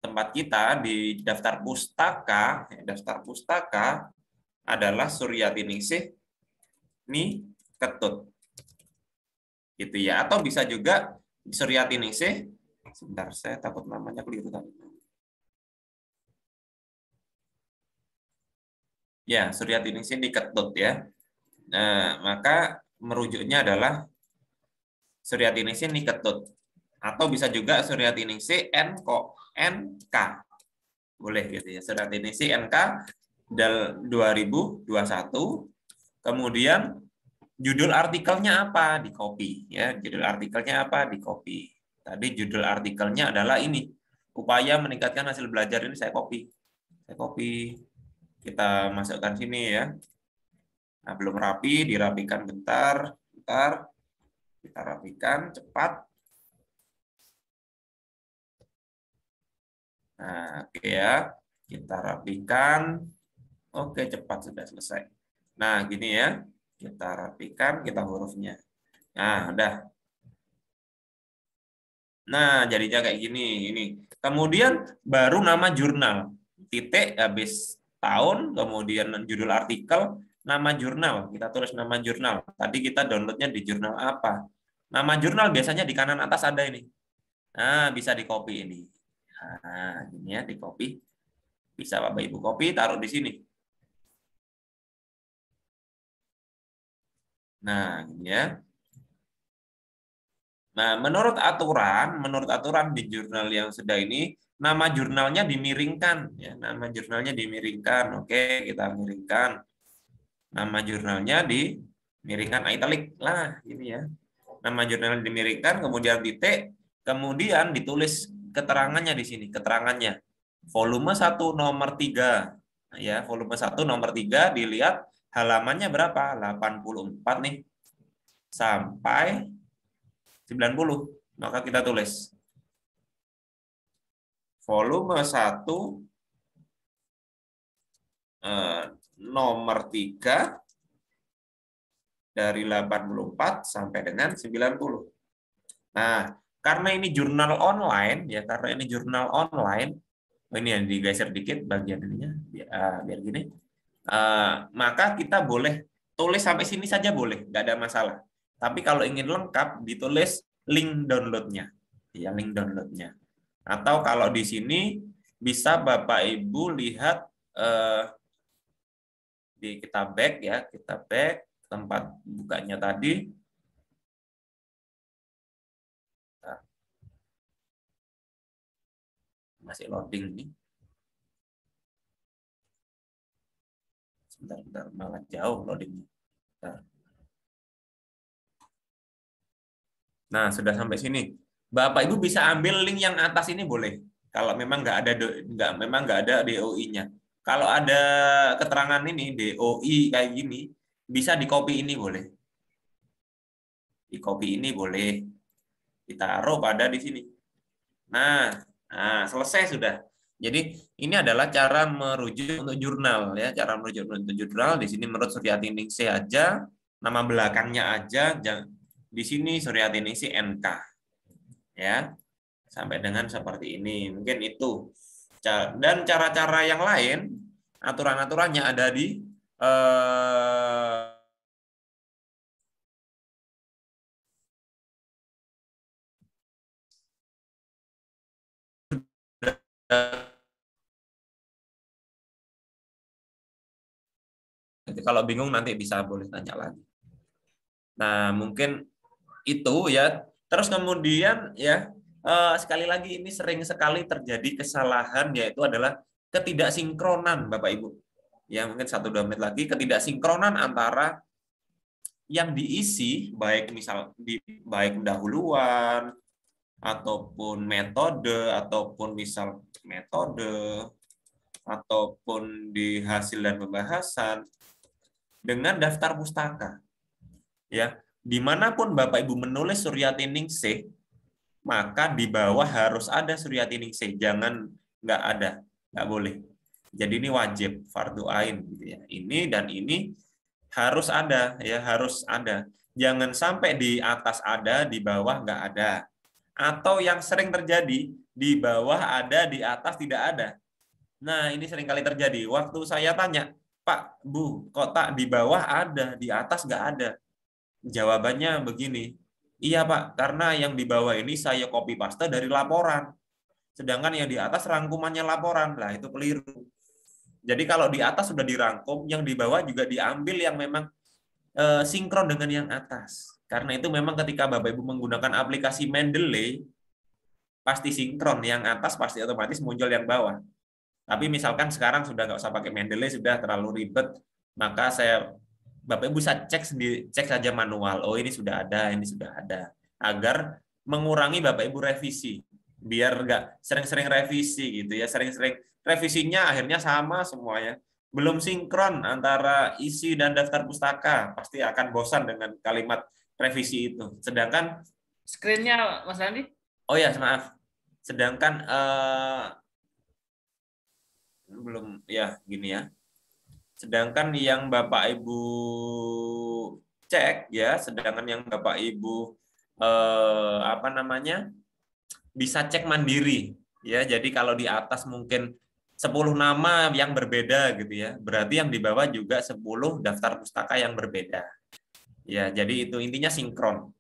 tempat kita di daftar pustaka adalah Suryatiningsih Niketut gitu ya, atau bisa juga Suryatiningsih, sebentar saya takut namanya keliru tadi ya, Suryatiningsih Niketut ya. Nah, maka merujuknya adalah Suryatiningsih Niketut, atau bisa juga Suryatiningsih NK. Boleh gitu ya. Suryatiningsih NK 2021. Kemudian Judul artikelnya apa? Di copy ya. Judul artikelnya apa? Di copy. Tadi judul artikelnya adalah ini. Upaya meningkatkan hasil belajar, ini saya copy. Saya copy. Kita masukkan sini ya. Nah, belum rapi, dirapikan bentar, bentar. Kita rapikan cepat. Nah, oke ya. Kita rapikan. Oke, cepat sudah selesai. Nah, gini ya. Kita rapikan, kita hurufnya. Nah, udah. Nah, jadinya kayak gini. Ini. Kemudian baru nama jurnal. Titik habis tahun, kemudian judul artikel, nama jurnal. Kita tulis nama jurnal. Tadi kita downloadnya di jurnal apa? Nama jurnal biasanya di kanan atas ada ini. Nah, bisa di copy ini. Nah, ini ya di copy. Bisa Bapak Ibu copy, taruh di sini. Nah, ini ya. Nah, menurut aturan di jurnal yang sudah ini, nama jurnalnya dimiringkan, ya. Nama jurnalnya dimiringkan. Oke, kita miringkan. Nama jurnalnya dimiringkan italic lah, ini ya. Nama jurnal dimiringkan, kemudian titik, kemudian ditulis keterangannya di sini, keterangannya. Volume 1 nomor 3. Ya, volume 1 nomor 3 dilihat halamannya berapa? 84 nih. Sampai 90. Maka kita tulis volume 1 nomor 3 dari 84 sampai dengan 90. Nah, karena ini jurnal online ya, karena ini jurnal online, ini yang digeser dikit bagian ininya biar gini. Maka kita boleh tulis sampai sini saja boleh, nggak ada masalah. Tapi kalau ingin lengkap ditulis link downloadnya, ya link downloadnya. Atau kalau di sini bisa Bapak Ibu lihat kita back ya, kita back tempat bukanya tadi. Masih loading nih. Sebentar, malah jauh loadingnya. Nah, sudah sampai sini. Bapak Ibu bisa ambil link yang atas ini boleh. Kalau memang nggak ada DOI-nya. Kalau ada keterangan ini DOI kayak gini, bisa di copy ini boleh. Di copy ini boleh. Ditaruh pada di sini. Nah, selesai sudah. Jadi ini adalah cara merujuk untuk jurnal ya, cara merujuk untuk jurnal. Di sini menurut Suryati Ningsih aja, nama belakangnya aja, di sini Suryati Ningsih NK. Ya. Sampai dengan seperti ini. Mungkin itu. Dan cara-cara yang lain, aturan-aturannya ada di kalau bingung nanti bisa boleh tanya lagi. Nah, mungkin itu ya. Terus kemudian ya sekali lagi ini sering sekali terjadi kesalahan yaitu adalah ketidaksinkronan Bapak Ibu. Ya, mungkin 1-2 menit lagi ketidaksinkronan antara yang diisi baik baik pendahuluan ataupun metode ataupun misal metode ataupun di hasil dan pembahasan dengan daftar pustaka. Ya, dimanapun Bapak Ibu menulis Suryati Ningsih, maka di bawah harus ada Suryati Ningsih, jangan nggak ada, nggak boleh. Jadi ini wajib fardu ain gitu ya. Ini dan ini harus ada ya, harus ada. Jangan sampai di atas ada, di bawah nggak ada. Atau yang sering terjadi di bawah ada, di atas tidak ada. Nah, ini sering kali terjadi. Waktu saya tanya, Pak, Bu, kok tak di bawah ada, di atas nggak ada? Jawabannya begini, iya Pak, karena yang di bawah ini saya copy paste dari laporan. Sedangkan yang di atas rangkumannya laporan. Lah, itu keliru. Jadi kalau di atas sudah dirangkum, yang di bawah juga diambil yang memang sinkron dengan yang atas. Karena itu memang ketika Bapak Ibu menggunakan aplikasi Mendeley, pasti sinkron. Yang atas pasti otomatis muncul yang bawah. Tapi misalkan sekarang sudah nggak usah pakai Mendeley, sudah terlalu ribet, maka saya Bapak Ibu bisa cek sendiri, cek saja manual. Oh, ini sudah ada, ini sudah ada. Agar mengurangi Bapak Ibu revisi. Biar nggak sering-sering revisi gitu ya. Sering-sering revisinya akhirnya sama semuanya. Belum sinkron antara isi dan daftar pustaka. Pasti akan bosan dengan kalimat revisi itu. Sedangkan, Screen-nya Mas Randi? oh ya, maaf. Sedangkan belum ya gini ya. Sedangkan yang Bapak Ibu cek ya, sedangkan yang Bapak Ibu apa namanya? Bisa cek mandiri ya. Jadi kalau di atas mungkin 10 nama yang berbeda gitu ya. Berarti yang di bawah juga 10 daftar pustaka yang berbeda. Ya, jadi itu intinya sinkron.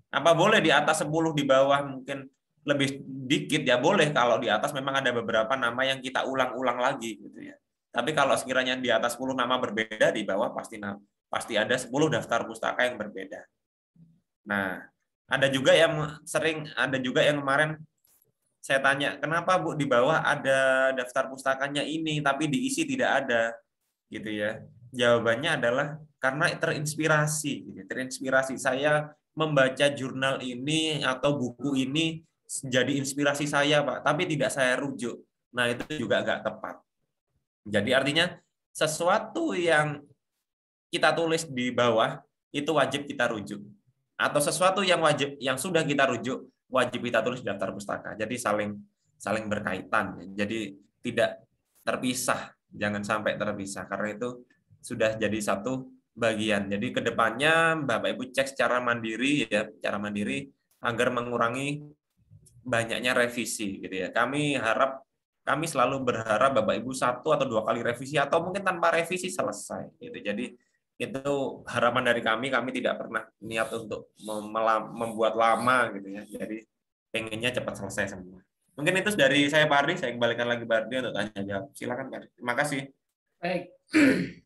Apa boleh di atas 10 di bawah mungkin lebih dikit ya boleh kalau di atas memang ada beberapa nama yang kita ulang-ulang lagi gitu ya. Tapi kalau sekiranya di atas 10 nama berbeda di bawah pasti ada 10 daftar pustaka yang berbeda. Nah, ada juga yang kemarin saya tanya, kenapa Bu di bawah ada daftar pustakanya ini tapi diisi tidak ada gitu ya. Jawabannya adalah karena terinspirasi gitu. Terinspirasi saya membaca jurnal ini atau buku ini jadi inspirasi saya, Pak, tapi tidak saya rujuk. Nah, itu juga nggak tepat. Jadi artinya sesuatu yang kita tulis di bawah itu wajib kita rujuk. Atau sesuatu yang sudah kita rujuk wajib kita tulis di daftar pustaka. Jadi saling berkaitan. Jadi tidak terpisah, jangan sampai terpisah karena itu sudah jadi satu bagian. Jadi kedepannya Bapak Ibu cek secara mandiri ya, secara mandiri agar mengurangi banyaknya revisi gitu ya. Kami selalu berharap Bapak Ibu 1 atau 2 kali revisi atau mungkin tanpa revisi selesai gitu. Jadi itu harapan dari kami tidak pernah niat untuk membuat lama gitu ya. Jadi pengennya cepat selesai semua. Mungkin itu dari saya Pak Ardi, saya kembalikan lagi Pak Ardi untuk tanya jawab. Silakan Pak Ardi. Terima kasih. Baik.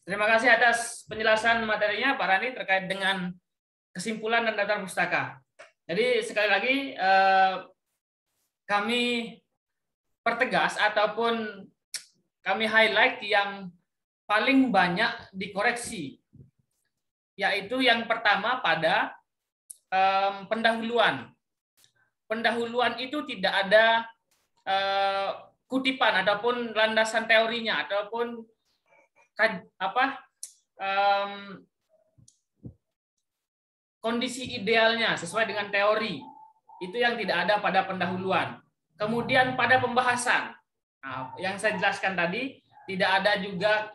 Terima kasih atas penjelasan materinya Pak Randi terkait dengan kesimpulan dan daftar pustaka. Jadi sekali lagi kami pertegas ataupun kami highlight yang paling banyak dikoreksi, yaitu yang pertama pada pendahuluan. Pendahuluan itu tidak ada kutipan ataupun landasan teorinya ataupun kondisi idealnya sesuai dengan teori. Itu yang tidak ada pada pendahuluan. Kemudian pada pembahasan, yang saya jelaskan tadi, tidak ada juga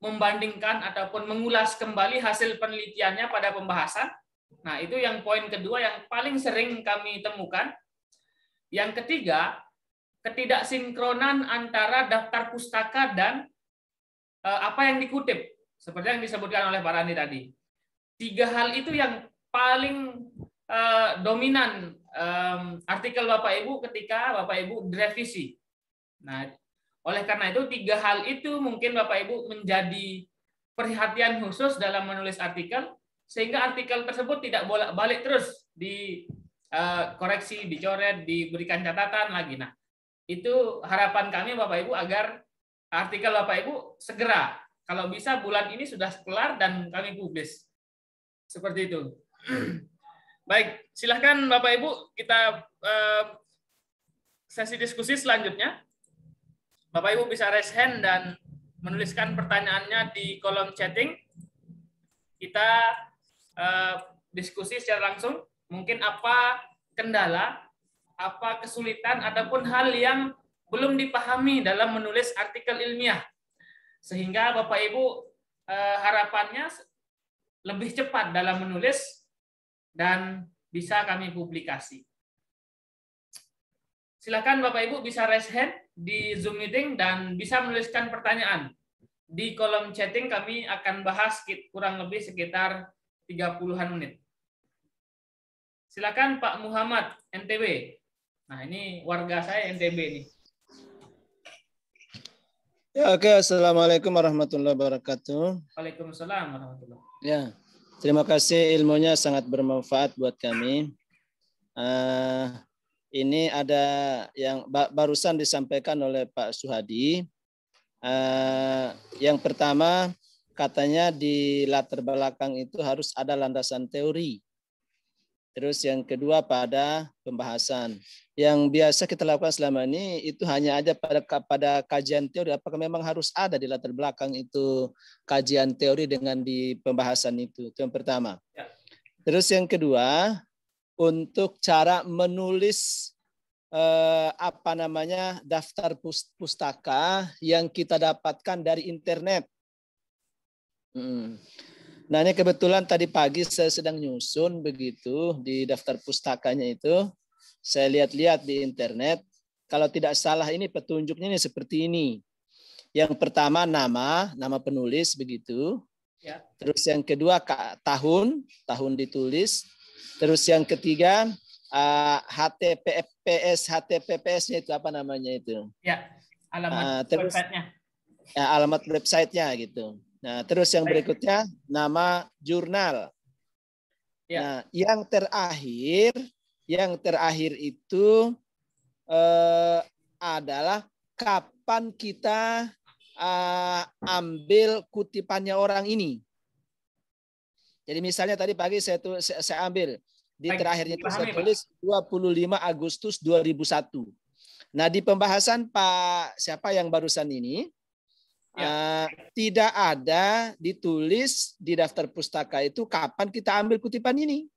membandingkan ataupun mengulas kembali hasil penelitiannya pada pembahasan. Nah, itu yang poin kedua yang paling sering kami temukan. Yang ketiga, ketidaksinkronan antara daftar pustaka dan apa yang dikutip, seperti yang disebutkan oleh Pak Randi tadi. 3 hal itu yang paling dominan artikel Bapak Ibu ketika Bapak Ibu direvisi. Nah, oleh karena itu 3 hal itu mungkin Bapak Ibu menjadi perhatian khusus dalam menulis artikel, sehingga artikel tersebut tidak bolak-balik terus dikoreksi, dicoret, diberikan catatan lagi. Nah, itu harapan kami Bapak Ibu agar artikel Bapak Ibu segera, kalau bisa bulan ini sudah kelar dan kami publis. Seperti itu. Baik, silahkan Bapak Ibu kita sesi diskusi selanjutnya. Bapak Ibu bisa raise hand dan menuliskan pertanyaannya di kolom chatting. Kita diskusi secara langsung. Mungkin apa kendala, apa kesulitan, ataupun hal yang belum dipahami dalam menulis artikel ilmiah. Sehingga Bapak Ibu harapannya lebih cepat dalam menulis dan bisa kami publikasi. Silakan Bapak Ibu bisa raise hand di Zoom meeting dan bisa menuliskan pertanyaan. Di kolom chatting kami akan bahas kurang lebih sekitar 30-an menit. Silakan Pak Muhammad, NTB. Nah, ini warga saya NTB nih. Ya, oke. Assalamualaikum warahmatullahi wabarakatuh. Waalaikumsalam warahmatullahi wabarakatuh. Ya, terima kasih, ilmunya sangat bermanfaat buat kami. Ini ada yang barusan disampaikan oleh Pak Suhadi. Yang pertama, katanya di latar belakang itu harus ada landasan teori. Terus yang kedua pada pembahasan. Yang biasa kita lakukan selama ini itu hanya aja pada kajian teori. Apakah memang harus ada di latar belakang itu kajian teori dengan di pembahasan itu? Itu yang pertama. Terus yang kedua, untuk cara menulis daftar pustaka yang kita dapatkan dari internet. Nah, ini kebetulan tadi pagi saya sedang nyusun begitu di daftar pustakanya itu. Saya lihat-lihat di internet. Kalau tidak salah ini petunjuknya ini seperti ini. Yang pertama nama penulis begitu. Ya. Terus yang kedua tahun ditulis. Terus yang ketiga HTTPS-nya itu apa namanya itu? Ya, alamat terus, websitenya. Ya, alamat websitenya gitu. Nah, terus yang berikutnya nama jurnal. Ya. Nah, yang terakhir itu adalah kapan kita ambil kutipannya orang ini. Jadi misalnya tadi pagi saya ambil di terakhirnya itu saya tulis 25 Agustus 2001. Nah, di pembahasan Pak siapa yang barusan ini tidak ada ditulis di daftar pustaka itu kapan kita ambil kutipan ini.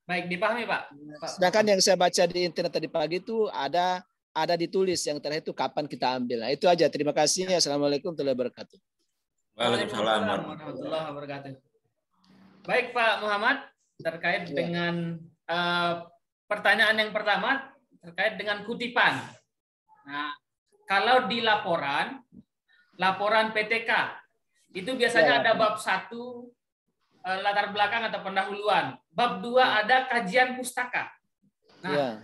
Baik, dipahami Pak. Sedangkan yang saya baca di internet tadi pagi itu ada ditulis yang terakhir itu kapan kita ambil. Nah, itu aja. Terima kasih. Assalamualaikum warahmatullahi wabarakatuh. Waalaikumsalam warahmatullahi wabarakatuh. Baik Pak Muhammad, terkait dengan pertanyaan yang pertama terkait dengan kutipan. Nah, kalau di laporan PTK itu biasanya ada bab 1 latar belakang atau pendahuluan, bab 2 ada kajian pustaka. Nah,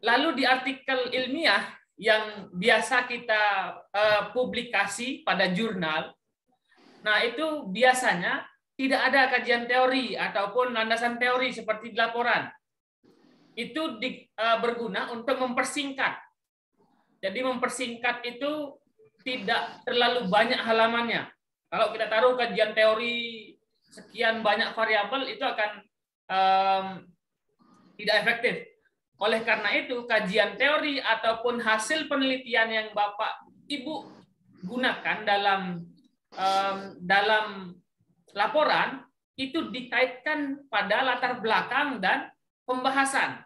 lalu di artikel ilmiah yang biasa kita publikasi pada jurnal, nah itu biasanya tidak ada kajian teori ataupun landasan teori seperti di laporan. Itu berguna untuk mempersingkat. Jadi mempersingkat itu tidak terlalu banyak halamannya. Kalau kita taruh kajian teori sekian banyak variabel itu akan tidak efektif. Oleh karena itu kajian teori ataupun hasil penelitian yang Bapak Ibu gunakan dalam laporan itu dikaitkan pada latar belakang dan pembahasan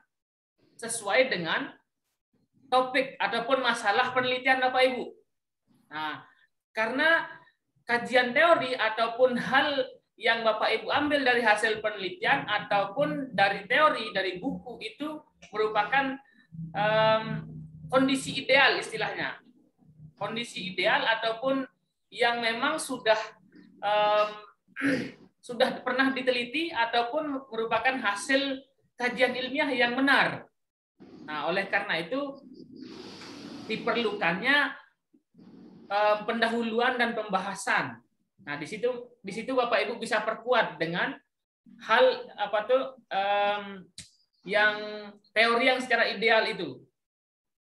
sesuai dengan topik ataupun masalah penelitian Bapak Ibu. Nah, karena kajian teori ataupun hal yang Bapak Ibu ambil dari hasil penelitian ataupun dari teori, dari buku itu merupakan kondisi ideal istilahnya. Kondisi ideal ataupun yang memang sudah pernah diteliti ataupun merupakan hasil kajian ilmiah yang benar. Nah, oleh karena itu diperlukannya pendahuluan dan pembahasan. Nah, di situ Bapak Ibu bisa perkuat dengan hal yang teori yang secara ideal itu.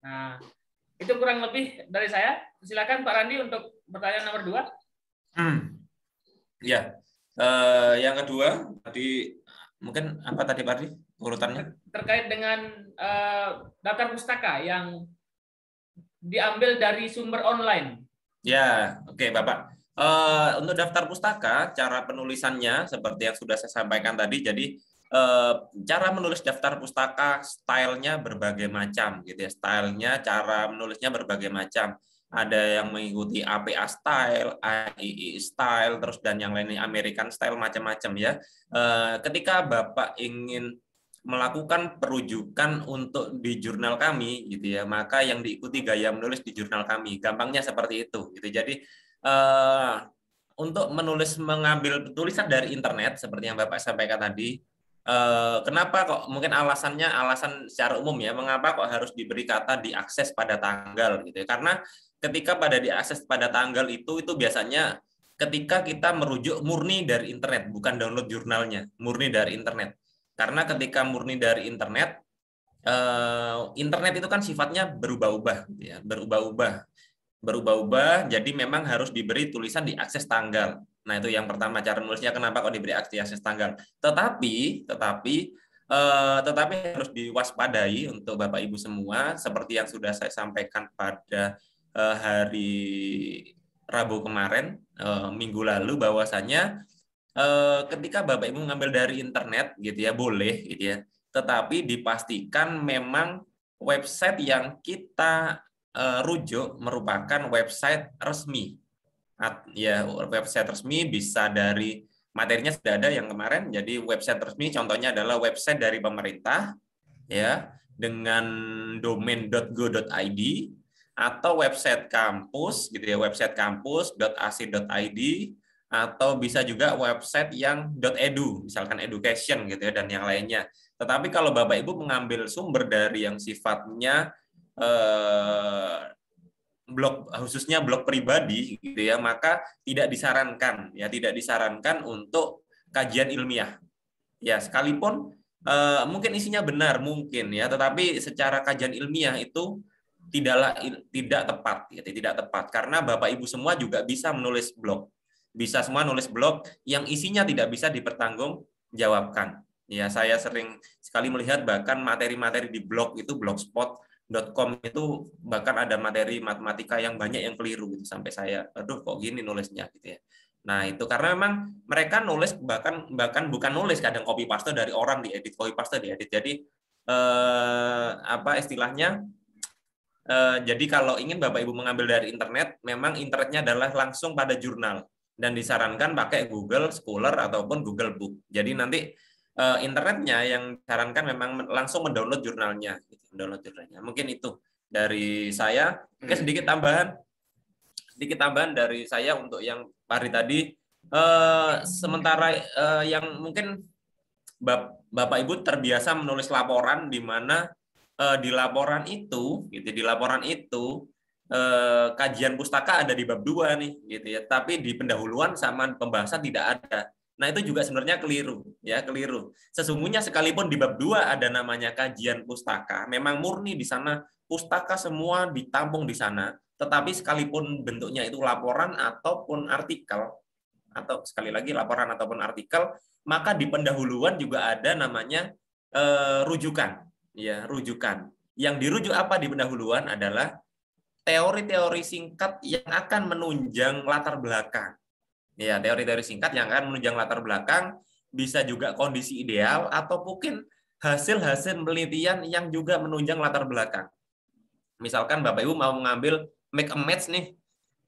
Nah, itu kurang lebih dari saya. Silakan Pak Randi untuk pertanyaan nomor 2. Ya, yang kedua tadi mungkin apa tadi Pak Randi urutannya? Terkait dengan daftar pustaka yang diambil dari sumber online. Ya, oke Bapak. Untuk daftar pustaka, cara penulisannya seperti yang sudah saya sampaikan tadi. Jadi cara menulis daftar pustaka, stylenya berbagai macam, gitu ya. Stylenya, cara menulisnya berbagai macam. Ada yang mengikuti APA style, AII style, terus dan yang lainnya American style, macam-macam ya. Ketika Bapak ingin melakukan perujukan untuk di jurnal kami gitu ya, maka yang diikuti gaya menulis di jurnal kami, gampangnya seperti itu gitu. Jadi untuk mengambil tulisan dari internet seperti yang Bapak sampaikan tadi, kenapa kok mungkin alasan secara umum ya, mengapa kok harus diberi kata diakses pada tanggal gitu ya, karena ketika pada diakses pada tanggal itu biasanya ketika kita merujuk murni dari internet, bukan download jurnalnya, murni dari internet. Karena ketika murni dari internet, internet itu kan sifatnya berubah-ubah, gitu ya, berubah-ubah. berubah-ubah, jadi memang harus diberi tulisan di akses tanggal. Nah, itu yang pertama, cara nulisnya kenapa kok diberi akses tanggal. Tetapi harus diwaspadai untuk Bapak Ibu semua, seperti yang sudah saya sampaikan pada hari Rabu kemarin, minggu lalu, bahwasanya ketika Bapak Ibu mengambil dari internet gitu ya, boleh gitu ya. Tetapi dipastikan memang website yang kita rujuk merupakan website resmi. Ya, website resmi bisa dari materinya sudah ada yang kemarin. Jadi website resmi contohnya adalah website dari pemerintah ya, dengan domain.go.id, atau website kampus gitu ya, website kampus.ac.id, atau bisa juga website yang .edu, misalkan education gitu ya, dan yang lainnya. Tetapi kalau Bapak Ibu mengambil sumber dari yang sifatnya blog, khususnya blog pribadi gitu ya, maka tidak disarankan untuk kajian ilmiah. Ya, sekalipun mungkin isinya benar mungkin ya, tetapi secara kajian ilmiah itu tidak tepat karena Bapak Ibu semua juga bisa menulis blog. Bisa semua nulis blog yang isinya tidak bisa dipertanggungjawabkan. Ya, saya sering sekali melihat bahkan materi-materi di blog itu, blogspot.com itu bahkan ada materi matematika yang banyak yang keliru gitu, sampai saya aduh kok gini nulisnya gitu ya. Nah, itu karena memang mereka nulis bahkan bukan nulis, kadang copy paste dari orang, diedit, copy paste diedit. Jadi apa istilahnya? Jadi kalau ingin Bapak Ibu mengambil dari internet, memang internetnya adalah langsung pada jurnal dan disarankan pakai Google Scholar ataupun Google Book. Jadi nanti internetnya yang disarankan memang langsung mendownload jurnalnya, Mungkin itu dari saya. Mungkin sedikit tambahan dari saya untuk yang hari tadi. Sementara yang mungkin Bapak Ibu terbiasa menulis laporan, di mana di laporan itu kajian pustaka ada di bab 2 nih gitu ya, tapi di pendahuluan sama pembahasan tidak ada. Nah, itu juga sebenarnya keliru. Sesungguhnya sekalipun di bab 2 ada namanya kajian pustaka, memang murni di sana pustaka semua ditampung di sana, tetapi sekalipun bentuknya itu laporan ataupun artikel, atau sekali lagi laporan ataupun artikel, maka di pendahuluan juga ada namanya rujukan. Ya, rujukan. Yang dirujuk apa di pendahuluan adalah teori-teori singkat yang akan menunjang latar belakang. Ya, teori-teori singkat yang akan menunjang latar belakang, bisa juga kondisi ideal atau mungkin hasil-hasil penelitian yang juga menunjang latar belakang. Misalkan Bapak Ibu mau mengambil make a match nih,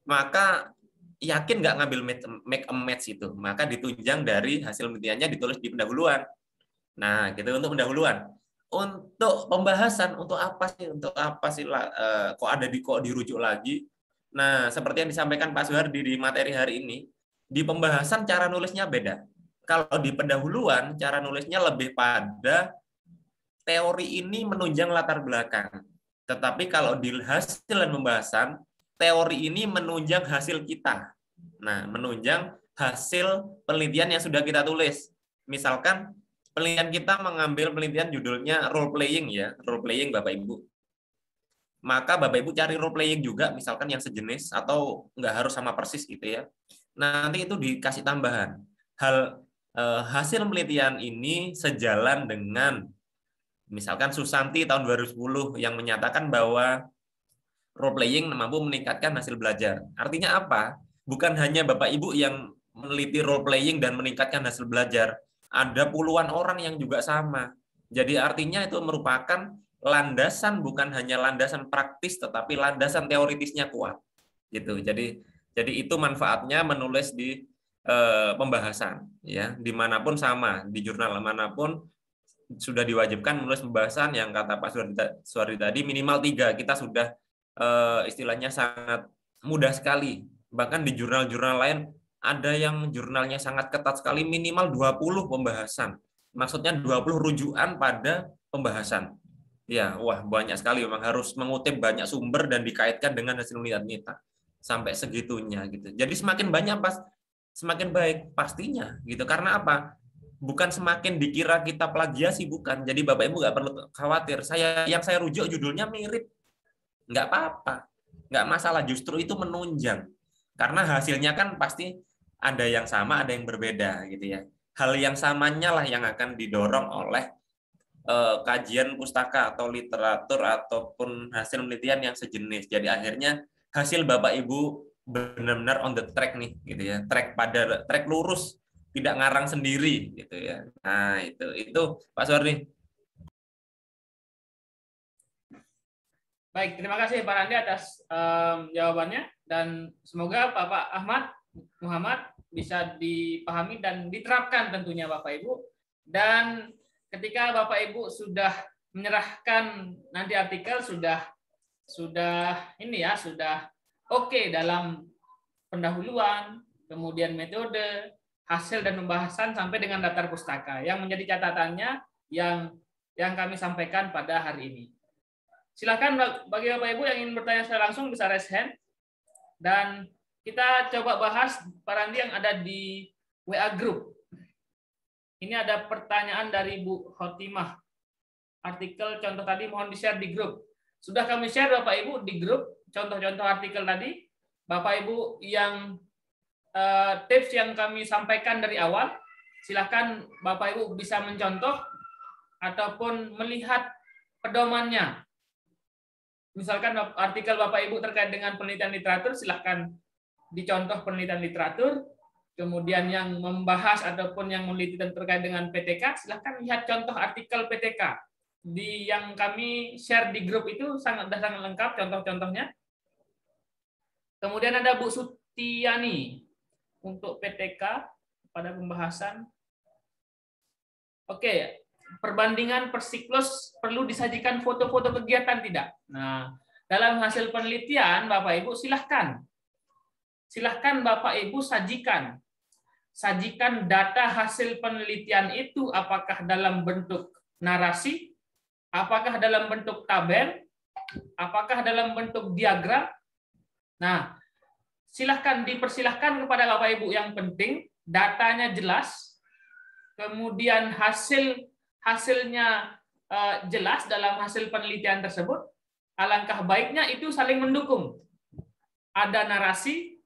maka yakin nggak ngambil make a match itu, maka ditunjang dari hasil penelitiannya, ditulis di pendahuluan. Nah, gitu untuk pendahuluan. Untuk pembahasan, untuk apa sih kok dirujuk lagi? Nah, seperti yang disampaikan Pak Suhardi di materi hari ini, di pembahasan cara nulisnya beda. Kalau di pendahuluan cara nulisnya lebih pada teori ini menunjang latar belakang. Tetapi kalau di hasil dan pembahasan, teori ini menunjang hasil kita. Nah, menunjang hasil penelitian yang sudah kita tulis. Misalkan penelitian kita mengambil penelitian judulnya role playing ya, role playing Bapak Ibu. Maka Bapak Ibu cari role playing juga, misalkan yang sejenis atau nggak harus sama persis gitu ya. Nanti itu dikasih tambahan. Hasil penelitian ini sejalan dengan misalkan Susanti tahun 2010 yang menyatakan bahwa role playing mampu meningkatkan hasil belajar. Artinya apa? Bukan hanya Bapak Ibu yang meneliti role playing dan meningkatkan hasil belajar. Ada puluhan orang yang juga sama. Jadi artinya itu merupakan landasan, bukan hanya landasan praktis, tetapi landasan teoritisnya kuat. Gitu. Jadi itu manfaatnya menulis di pembahasan, ya, dimanapun sama, di jurnal manapun sudah diwajibkan menulis pembahasan yang kata Pak Suhardi tadi minimal 3. Kita sudah istilahnya sangat mudah sekali. Bahkan di jurnal-jurnal lain ada yang jurnalnya sangat ketat sekali, minimal 20 pembahasan. Maksudnya 20 rujukan pada pembahasan. Ya, wah banyak sekali, memang harus mengutip banyak sumber dan dikaitkan dengan hasil penelitian kita. Sampai segitunya gitu. Jadi semakin banyak semakin baik pastinya gitu. Karena apa? Bukan semakin dikira kita plagiasi, bukan. Jadi Bapak Ibu nggak perlu khawatir. Yang saya rujuk judulnya mirip, nggak apa-apa. nggak masalah, justru itu menunjang. Karena hasilnya kan pasti ada yang sama, ada yang berbeda gitu ya. Hal yang samanya lah yang akan didorong oleh kajian pustaka atau literatur ataupun hasil penelitian yang sejenis. Jadi akhirnya hasil Bapak Ibu benar-benar on the track nih gitu ya. Track lurus, tidak ngarang sendiri gitu ya. Nah, itu Pak Suwardi. Baik, terima kasih Pak Randi atas jawabannya, dan semoga Bapak Ahmad Muhammad bisa dipahami dan diterapkan tentunya Bapak Ibu. Dan ketika Bapak Ibu sudah menyerahkan nanti artikel, sudah ini ya, sudah oke dalam pendahuluan, kemudian metode, hasil dan pembahasan sampai dengan daftar pustaka. Yang menjadi catatannya yang kami sampaikan pada hari ini. Silakan bagi Bapak Ibu yang ingin bertanya secara langsung bisa raise hand, dan kita coba bahas Pak Randi yang ada di WA Group. Ini ada pertanyaan dari Bu Khotimah. Artikel contoh tadi mohon di-share di grup. Sudah kami share Bapak Ibu di grup contoh-contoh artikel tadi. Bapak Ibu yang tips yang kami sampaikan dari awal, silakan Bapak Ibu bisa mencontoh ataupun melihat pedomannya. Misalkan artikel Bapak Ibu terkait dengan penelitian literatur, silahkan dicontoh penelitian literatur. Kemudian yang membahas ataupun yang meneliti terkait dengan PTK, silahkan lihat contoh artikel PTK. Yang kami share di grup itu sangat lengkap contoh-contohnya. Kemudian ada Bu Sutiani untuk PTK pada pembahasan. Oke. Perbandingan per siklus perlu disajikan foto-foto kegiatan tidak? Nah, dalam hasil penelitian Bapak Ibu silahkan Bapak Ibu sajikan data hasil penelitian itu, apakah dalam bentuk narasi, apakah dalam bentuk tabel, apakah dalam bentuk diagram. Nah, dipersilahkan kepada Bapak Ibu, yang penting datanya jelas, kemudian hasilnya jelas dalam hasil penelitian tersebut. Alangkah baiknya itu saling mendukung. Ada narasi,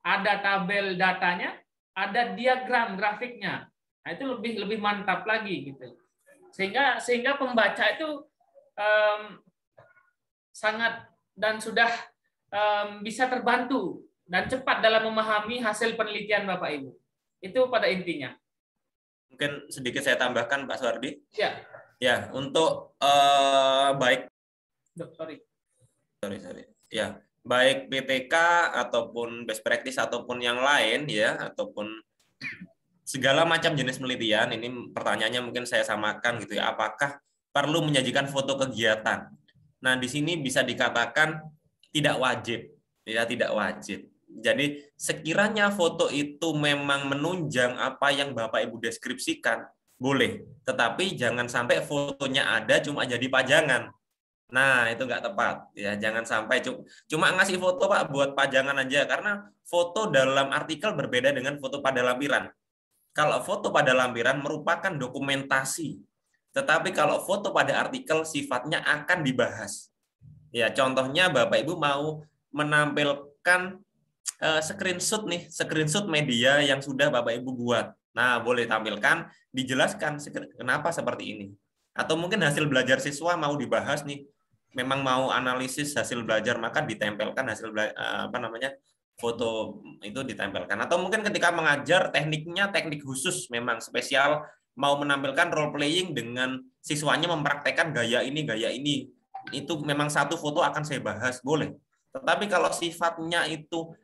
ada tabel datanya, ada diagram grafiknya. Nah, itu lebih mantap lagi gitu. Sehingga pembaca itu sangat dan sudah bisa terbantu dan cepat dalam memahami hasil penelitian Bapak Ibu. Itu pada intinya. Mungkin sedikit saya tambahkan Pak Suwardi. Ya. Ya, untuk baik ya, baik PTK ataupun best practice ataupun yang lain ya, ataupun segala macam jenis penelitian, ini pertanyaannya mungkin saya samakan gitu ya, apakah perlu menyajikan foto kegiatan? Nah, di sini bisa dikatakan tidak wajib, ya, tidak wajib. Jadi sekiranya foto itu memang menunjang apa yang Bapak Ibu deskripsikan, boleh. Tetapi jangan sampai fotonya ada cuma jadi pajangan. Nah, itu nggak tepat. Ya, jangan sampai cuma ngasih foto Pak buat pajangan aja. Karena foto dalam artikel berbeda dengan foto pada lampiran. Kalau foto pada lampiran merupakan dokumentasi. Tetapi kalau foto pada artikel sifatnya akan dibahas. Ya, contohnya Bapak Ibu mau menampilkan screenshot media yang sudah Bapak Ibu buat. Nah, boleh tampilkan, dijelaskan kenapa seperti ini. Atau mungkin hasil belajar siswa mau dibahas nih, memang mau analisis hasil belajar, maka ditempelkan foto itu ditempelkan. Atau mungkin ketika mengajar tekniknya teknik khusus, memang spesial, mau menampilkan role playing dengan siswanya mempraktekkan gaya ini. Itu memang satu foto akan saya bahas, boleh. Tetapi kalau sifatnya itu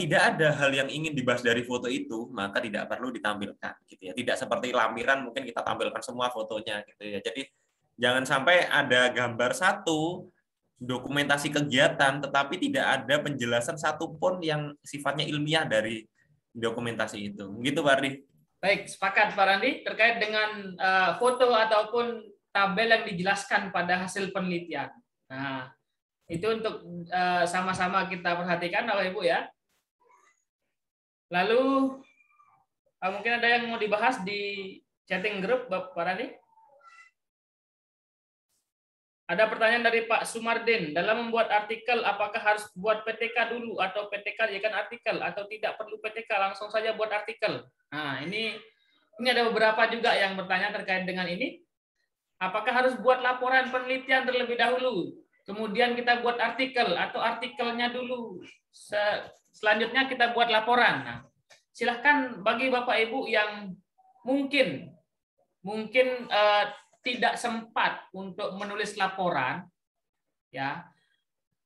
tidak ada hal yang ingin dibahas dari foto itu, maka tidak perlu ditampilkan gitu ya. Tidak seperti lampiran mungkin kita tampilkan semua fotonya gitu ya. Jadi jangan sampai ada gambar satu dokumentasi kegiatan tetapi tidak ada penjelasan satupun yang sifatnya ilmiah dari dokumentasi itu. Begitu Pak Ardi. Baik, sepakat Pak Randi terkait dengan foto ataupun tabel yang dijelaskan pada hasil penelitian. Nah, itu untuk sama-sama kita perhatikan Bapak Ibu ya. Lalu mungkin ada yang mau dibahas di chatting group Pak Randi? Ada pertanyaan dari Pak Sumardin. Dalam membuat artikel, apakah harus buat PTK dulu atau PTK jadikan artikel atau tidak perlu PTK langsung saja buat artikel? Nah, ini ada beberapa juga yang bertanya terkait dengan ini. Apakah harus buat laporan penelitian terlebih dahulu, kemudian kita buat artikel atau artikelnya dulu, selanjutnya kita buat laporan? Nah, silahkan bagi Bapak Ibu yang mungkin tidak sempat untuk menulis laporan, ya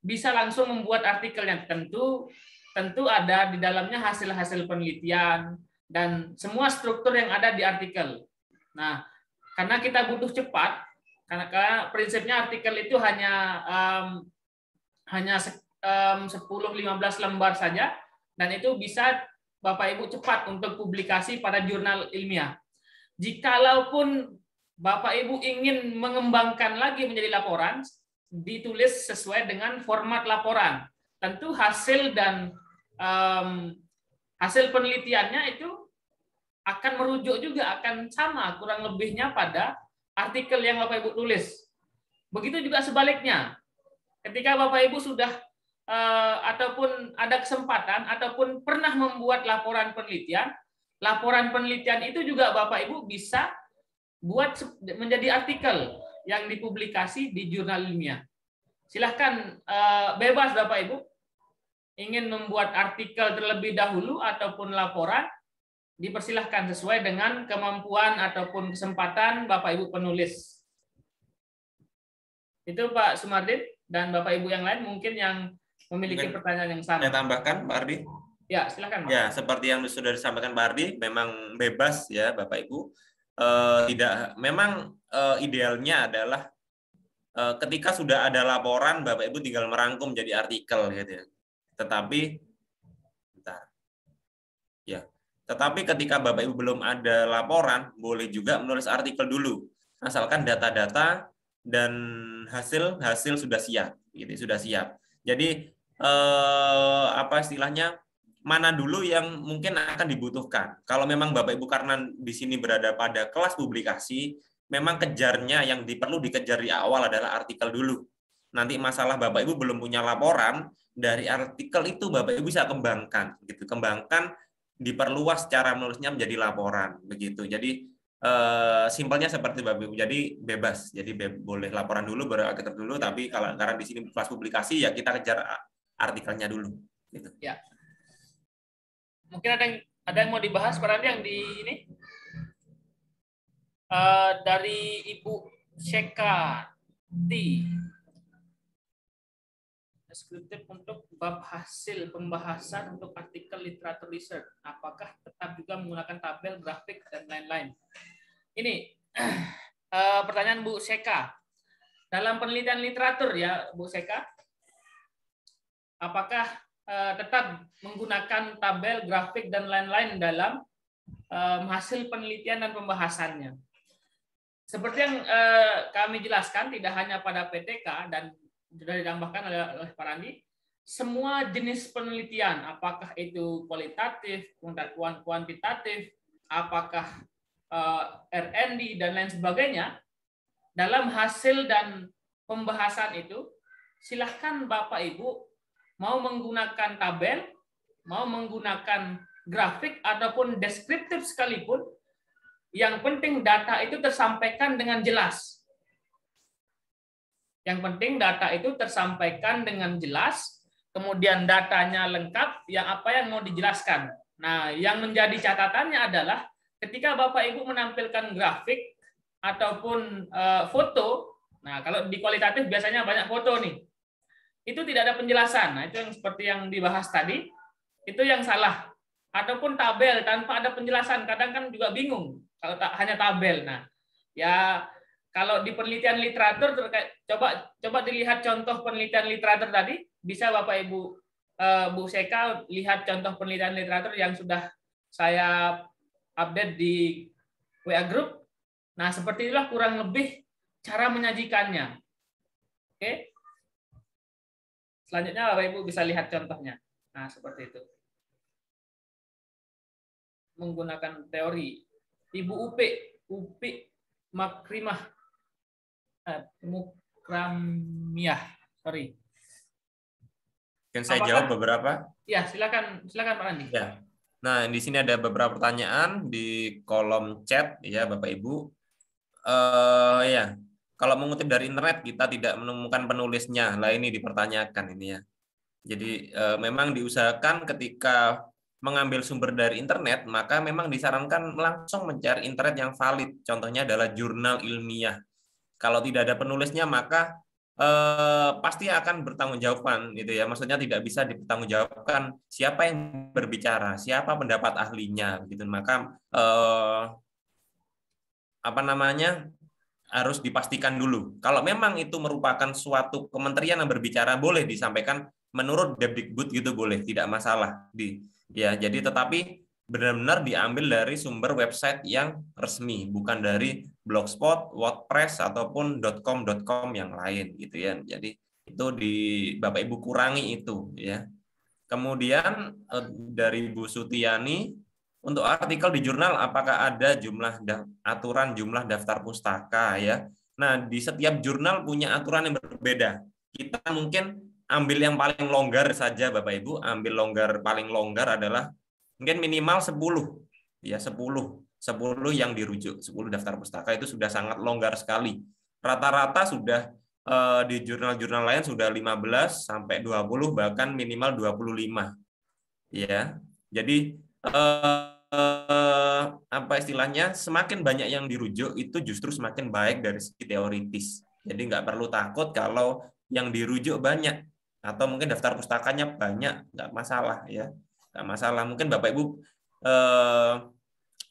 bisa langsung membuat artikelnya. Tentu ada di dalamnya hasil-hasil penelitian dan semua struktur yang ada di artikel. Nah, karena kita butuh cepat, karena prinsipnya artikel itu hanya 10-15 lembar saja, dan itu bisa Bapak Ibu cepat untuk publikasi pada jurnal ilmiah. Jikalaupun Bapak Ibu ingin mengembangkan lagi menjadi laporan, ditulis sesuai dengan format laporan. Tentu hasil dan hasil penelitiannya itu akan merujuk juga, akan sama kurang lebihnya pada artikel yang Bapak Ibu tulis. Begitu juga sebaliknya. Ketika Bapak Ibu sudah ataupun ada kesempatan ataupun pernah membuat laporan penelitian itu juga Bapak Ibu bisa buat menjadi artikel yang dipublikasi di jurnal ilmiah. Silahkan bebas Bapak Ibu ingin membuat artikel terlebih dahulu ataupun laporan, dipersilahkan sesuai dengan kemampuan ataupun kesempatan Bapak Ibu penulis. Itu Pak Sumardin dan Bapak Ibu yang lain mungkin yang memiliki pertanyaan yang sama. Saya tambahkan Pak Ardi. Ya, silakan Pak. Ya, seperti yang sudah disampaikan Pak Ardi, memang bebas ya Bapak Ibu. Memang idealnya adalah ketika sudah ada laporan Bapak Ibu tinggal merangkum jadi artikel gitu ya. Tetapi ketika Bapak Ibu belum ada laporan, boleh juga menulis artikel dulu, asalkan data-data dan hasil sudah siap, gitu, sudah siap. Jadi apa istilahnya, mana dulu yang mungkin akan dibutuhkan. Kalau memang Bapak Ibu karena di sini berada pada kelas publikasi, memang kejarnya yang perlu dikejar di awal adalah artikel dulu. Nanti masalah Bapak Ibu belum punya laporan, dari artikel itu Bapak Ibu bisa kembangkan, gitu. Kembangkan, diperluas cara menulisnya menjadi laporan, begitu. Jadi simpelnya seperti Bapak Ibu. Jadi bebas. Jadi boleh laporan dulu, baru artikel dulu. Tapi karena di sini kelas publikasi, ya kita kejar artikelnya dulu. Gitu. Ya. Mungkin ada yang mau dibahas berarti yang di ini dari Ibu Syekati. Deskriptif untuk bab hasil pembahasan untuk artikel literatur research. Apakah tetap juga menggunakan tabel, grafik, dan lain-lain? Ini pertanyaan Bu Seka. Dalam penelitian literatur ya Bu Seka, apakah tetap menggunakan tabel, grafik, dan lain-lain dalam hasil penelitian dan pembahasannya? Seperti yang kami jelaskan, tidak hanya pada PTK dan sudah ditambahkan oleh Pak Randi, semua jenis penelitian, apakah itu kualitatif, kuantitatif, apakah R&D, dan lain sebagainya, dalam hasil dan pembahasan itu, silahkan Bapak Ibu mau menggunakan tabel, mau menggunakan grafik, ataupun deskriptif sekalipun, yang penting data itu tersampaikan dengan jelas. Yang penting data itu tersampaikan dengan jelas, kemudian datanya lengkap, yang apa yang mau dijelaskan. Nah, yang menjadi catatannya adalah ketika Bapak Ibu menampilkan grafik ataupun foto, nah kalau di kualitatif biasanya banyak foto nih, itu tidak ada penjelasan. Nah, itu yang seperti yang dibahas tadi, itu yang salah. Ataupun tabel tanpa ada penjelasan, kadang kan juga bingung kalau hanya tabel. Nah, ya kalau di penelitian literatur, coba dilihat contoh penelitian literatur tadi, bisa Bapak Ibu Bu Seka lihat contoh penelitian literatur yang sudah saya update di WA Group. Nah, seperti itulah kurang lebih cara menyajikannya. Oke. Selanjutnya Bapak Ibu bisa lihat contohnya. Nah, seperti itu. Menggunakan teori. Ibu Upi Makrimah. Ikramiah. Sorry. Mungkin saya Apakah- jawab beberapa. Ya, silakan Pak Randi. Ya. Nah, di sini ada beberapa pertanyaan di kolom chat ya Bapak Ibu. Ya, kalau mengutip dari internet kita tidak menemukan penulisnya. Lah ini dipertanyakan ini ya. Jadi memang diusahakan ketika mengambil sumber dari internet, maka memang disarankan langsung mencari internet yang valid. Contohnya adalah jurnal ilmiah. Kalau tidak ada penulisnya, maka pasti akan bertanggungjawabkan, gitu ya. Maksudnya tidak bisa dipertanggungjawabkan siapa yang berbicara, siapa pendapat ahlinya, gitu. Maka apa namanya harus dipastikan dulu. Kalau memang itu merupakan suatu kementerian yang berbicara, boleh disampaikan menurut Depdikbud gitu boleh, tidak masalah. Ya, jadi tetapi benar-benar diambil dari sumber website yang resmi, bukan dari Blogspot, WordPress ataupun .com yang lain gitu ya. Jadi itu di Bapak Ibu kurangi itu ya. Kemudian dari Bu Sutiani, untuk artikel di jurnal apakah ada aturan jumlah daftar pustaka ya. Nah, di setiap jurnal punya aturan yang berbeda. Kita mungkin ambil yang paling longgar saja Bapak Ibu, paling longgar adalah mungkin minimal 10 ya, 10 yang dirujuk, 10 daftar pustaka itu sudah sangat longgar sekali. Rata-rata sudah di jurnal-jurnal lain sudah 15 sampai 20 bahkan minimal 25 ya. Jadi apa istilahnya, semakin banyak yang dirujuk itu justru semakin baik dari segi teoritis. Jadi nggak perlu takut kalau yang dirujuk banyak atau mungkin daftar pustakanya banyak, nggak masalah ya, nggak masalah. Mungkin Bapak Ibu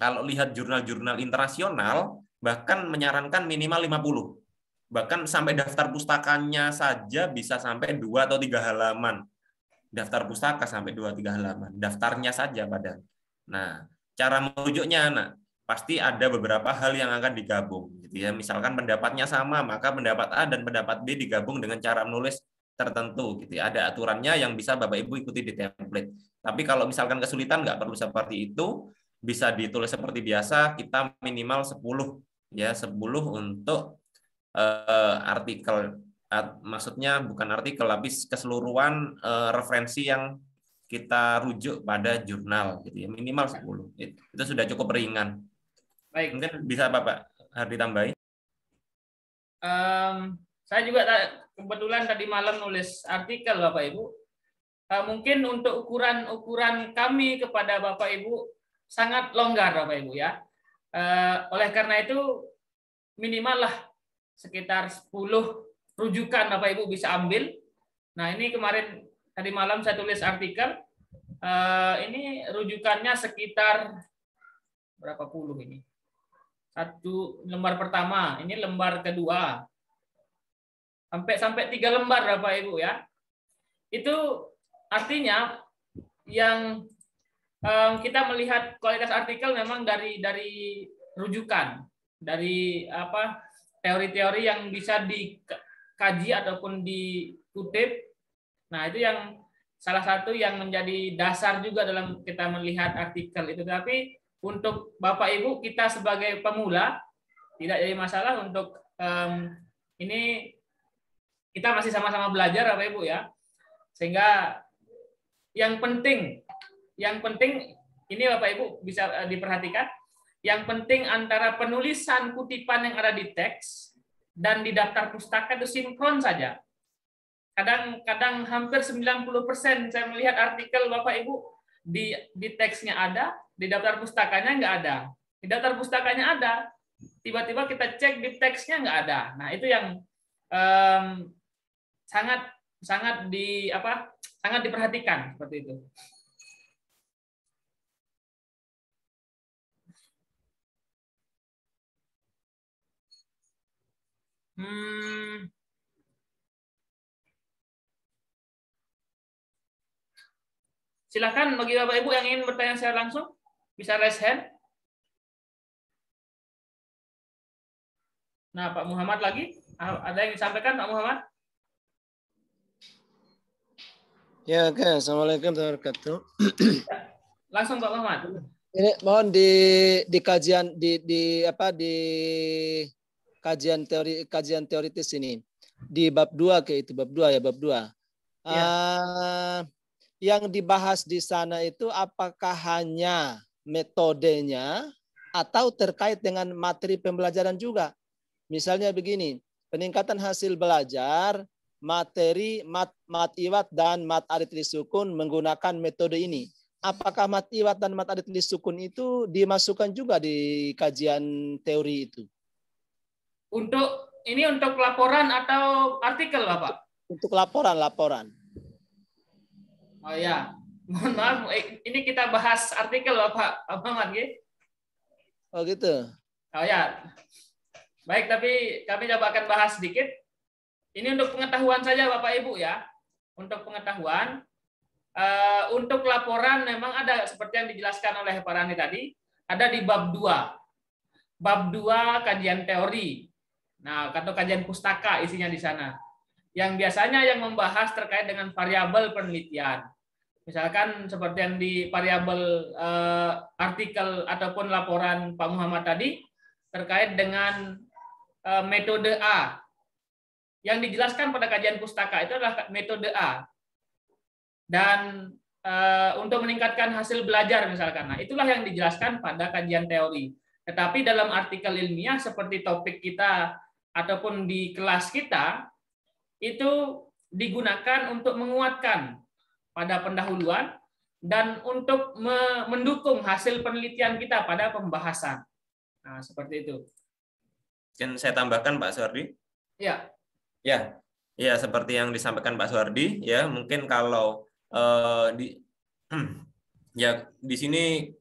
kalau lihat jurnal-jurnal internasional bahkan menyarankan minimal 50, bahkan sampai daftar pustakanya saja bisa sampai 2 atau 3 halaman. Daftar pustaka sampai 2-3 halaman, daftarnya saja padahal. Nah, cara merujuknya, pasti ada beberapa hal yang akan digabung, gitu ya. Misalkan pendapatnya sama, maka pendapat A dan pendapat B digabung dengan cara menulis tertentu, gitu ya. Ada aturannya yang bisa Bapak Ibu ikuti di template. Tapi kalau misalkan kesulitan, nggak perlu seperti itu, bisa ditulis seperti biasa. Kita minimal 10, ya 10 untuk artikel. Maksudnya bukan artikel, tapi keseluruhan referensi yang kita rujuk pada jurnal gitu ya, minimal 10. Itu sudah cukup ringan. Baik. Mungkin bisa Bapak harus ditambahin. Saya juga kebetulan tadi malam nulis artikel Bapak Ibu. Mungkin untuk ukuran kami kepada Bapak Ibu sangat longgar Bapak Ibu ya. Oleh karena itu minimal lah sekitar 10 rujukan Bapak Ibu bisa ambil. Nah, ini kemarin tadi malam saya tulis artikel, ini rujukannya sekitar berapa puluh ini? 1 lembar pertama, ini lembar kedua, sampai 3 lembar Bapak Ibu ya. Itu artinya yang kita melihat kualitas artikel memang dari rujukan, dari apa teori-teori yang bisa dikaji ataupun dikutip. Nah, itu yang salah satu yang menjadi dasar juga dalam kita melihat artikel itu. Tapi untuk Bapak Ibu, kita sebagai pemula tidak jadi masalah untuk ini kita masih sama-sama belajar Bapak Ibu ya. Sehingga yang penting ini Bapak Ibu bisa diperhatikan, yang penting antara penulisan kutipan yang ada di teks dan di daftar pustaka itu sinkron saja. Kadang hampir 90% saya melihat artikel Bapak Ibu di teksnya ada, di daftar pustakanya nggak ada. Di daftar pustakanya ada, tiba-tiba kita cek di teksnya nggak ada. Nah, itu yang sangat diperhatikan seperti itu. Silakan bagi Bapak Ibu yang ingin bertanya secara langsung, bisa raise hand. Nah, Pak Muhammad lagi, ada yang disampaikan Pak Muhammad? Ya, oke. Assalamualaikum warahmatullahi wabarakatuh. Langsung Pak Muhammad. Ini mohon di kajian di kajian teoritis ini. Di bab 2 ke itu bab 2 ya, bab 2. Ya. Yang dibahas di sana itu apakah hanya metodenya atau terkait dengan materi pembelajaran juga? Misalnya begini, peningkatan hasil belajar, materi mat iwat dan mat arit lisukun menggunakan metode ini. Apakah mat iwat dan mat arit lisukun itu dimasukkan juga di kajian teori itu? Untuk laporan atau artikel, Bapak? Untuk laporan. Oh ya, mohon maaf, ini kita bahas artikel, Bapak Muhammad, ya? Oh gitu. Oh ya, baik, tapi kami coba akan bahas sedikit. Ini untuk pengetahuan saja, Bapak Ibu ya. Untuk pengetahuan, untuk laporan memang ada seperti yang dijelaskan oleh Pak Rani tadi, ada di bab 2. Bab 2 kajian teori. Nah, atau kajian pustaka isinya di sana. Yang biasanya yang membahas terkait dengan variabel penelitian. Misalkan seperti yang di variabel artikel ataupun laporan Pak Muhammad tadi terkait dengan metode A. Yang dijelaskan pada kajian pustaka itu adalah metode A. Dan untuk meningkatkan hasil belajar misalkan. Nah, itulah yang dijelaskan pada kajian teori. Tetapi dalam artikel ilmiah seperti topik kita ataupun di kelas kita itu digunakan untuk menguatkan pada pendahuluan dan untuk mendukung hasil penelitian kita pada pembahasan. Nah, seperti itu. Kan saya tambahkan Pak Suwardi? Ya. Ya, seperti yang disampaikan Pak Suwardi, ya mungkin kalau di sini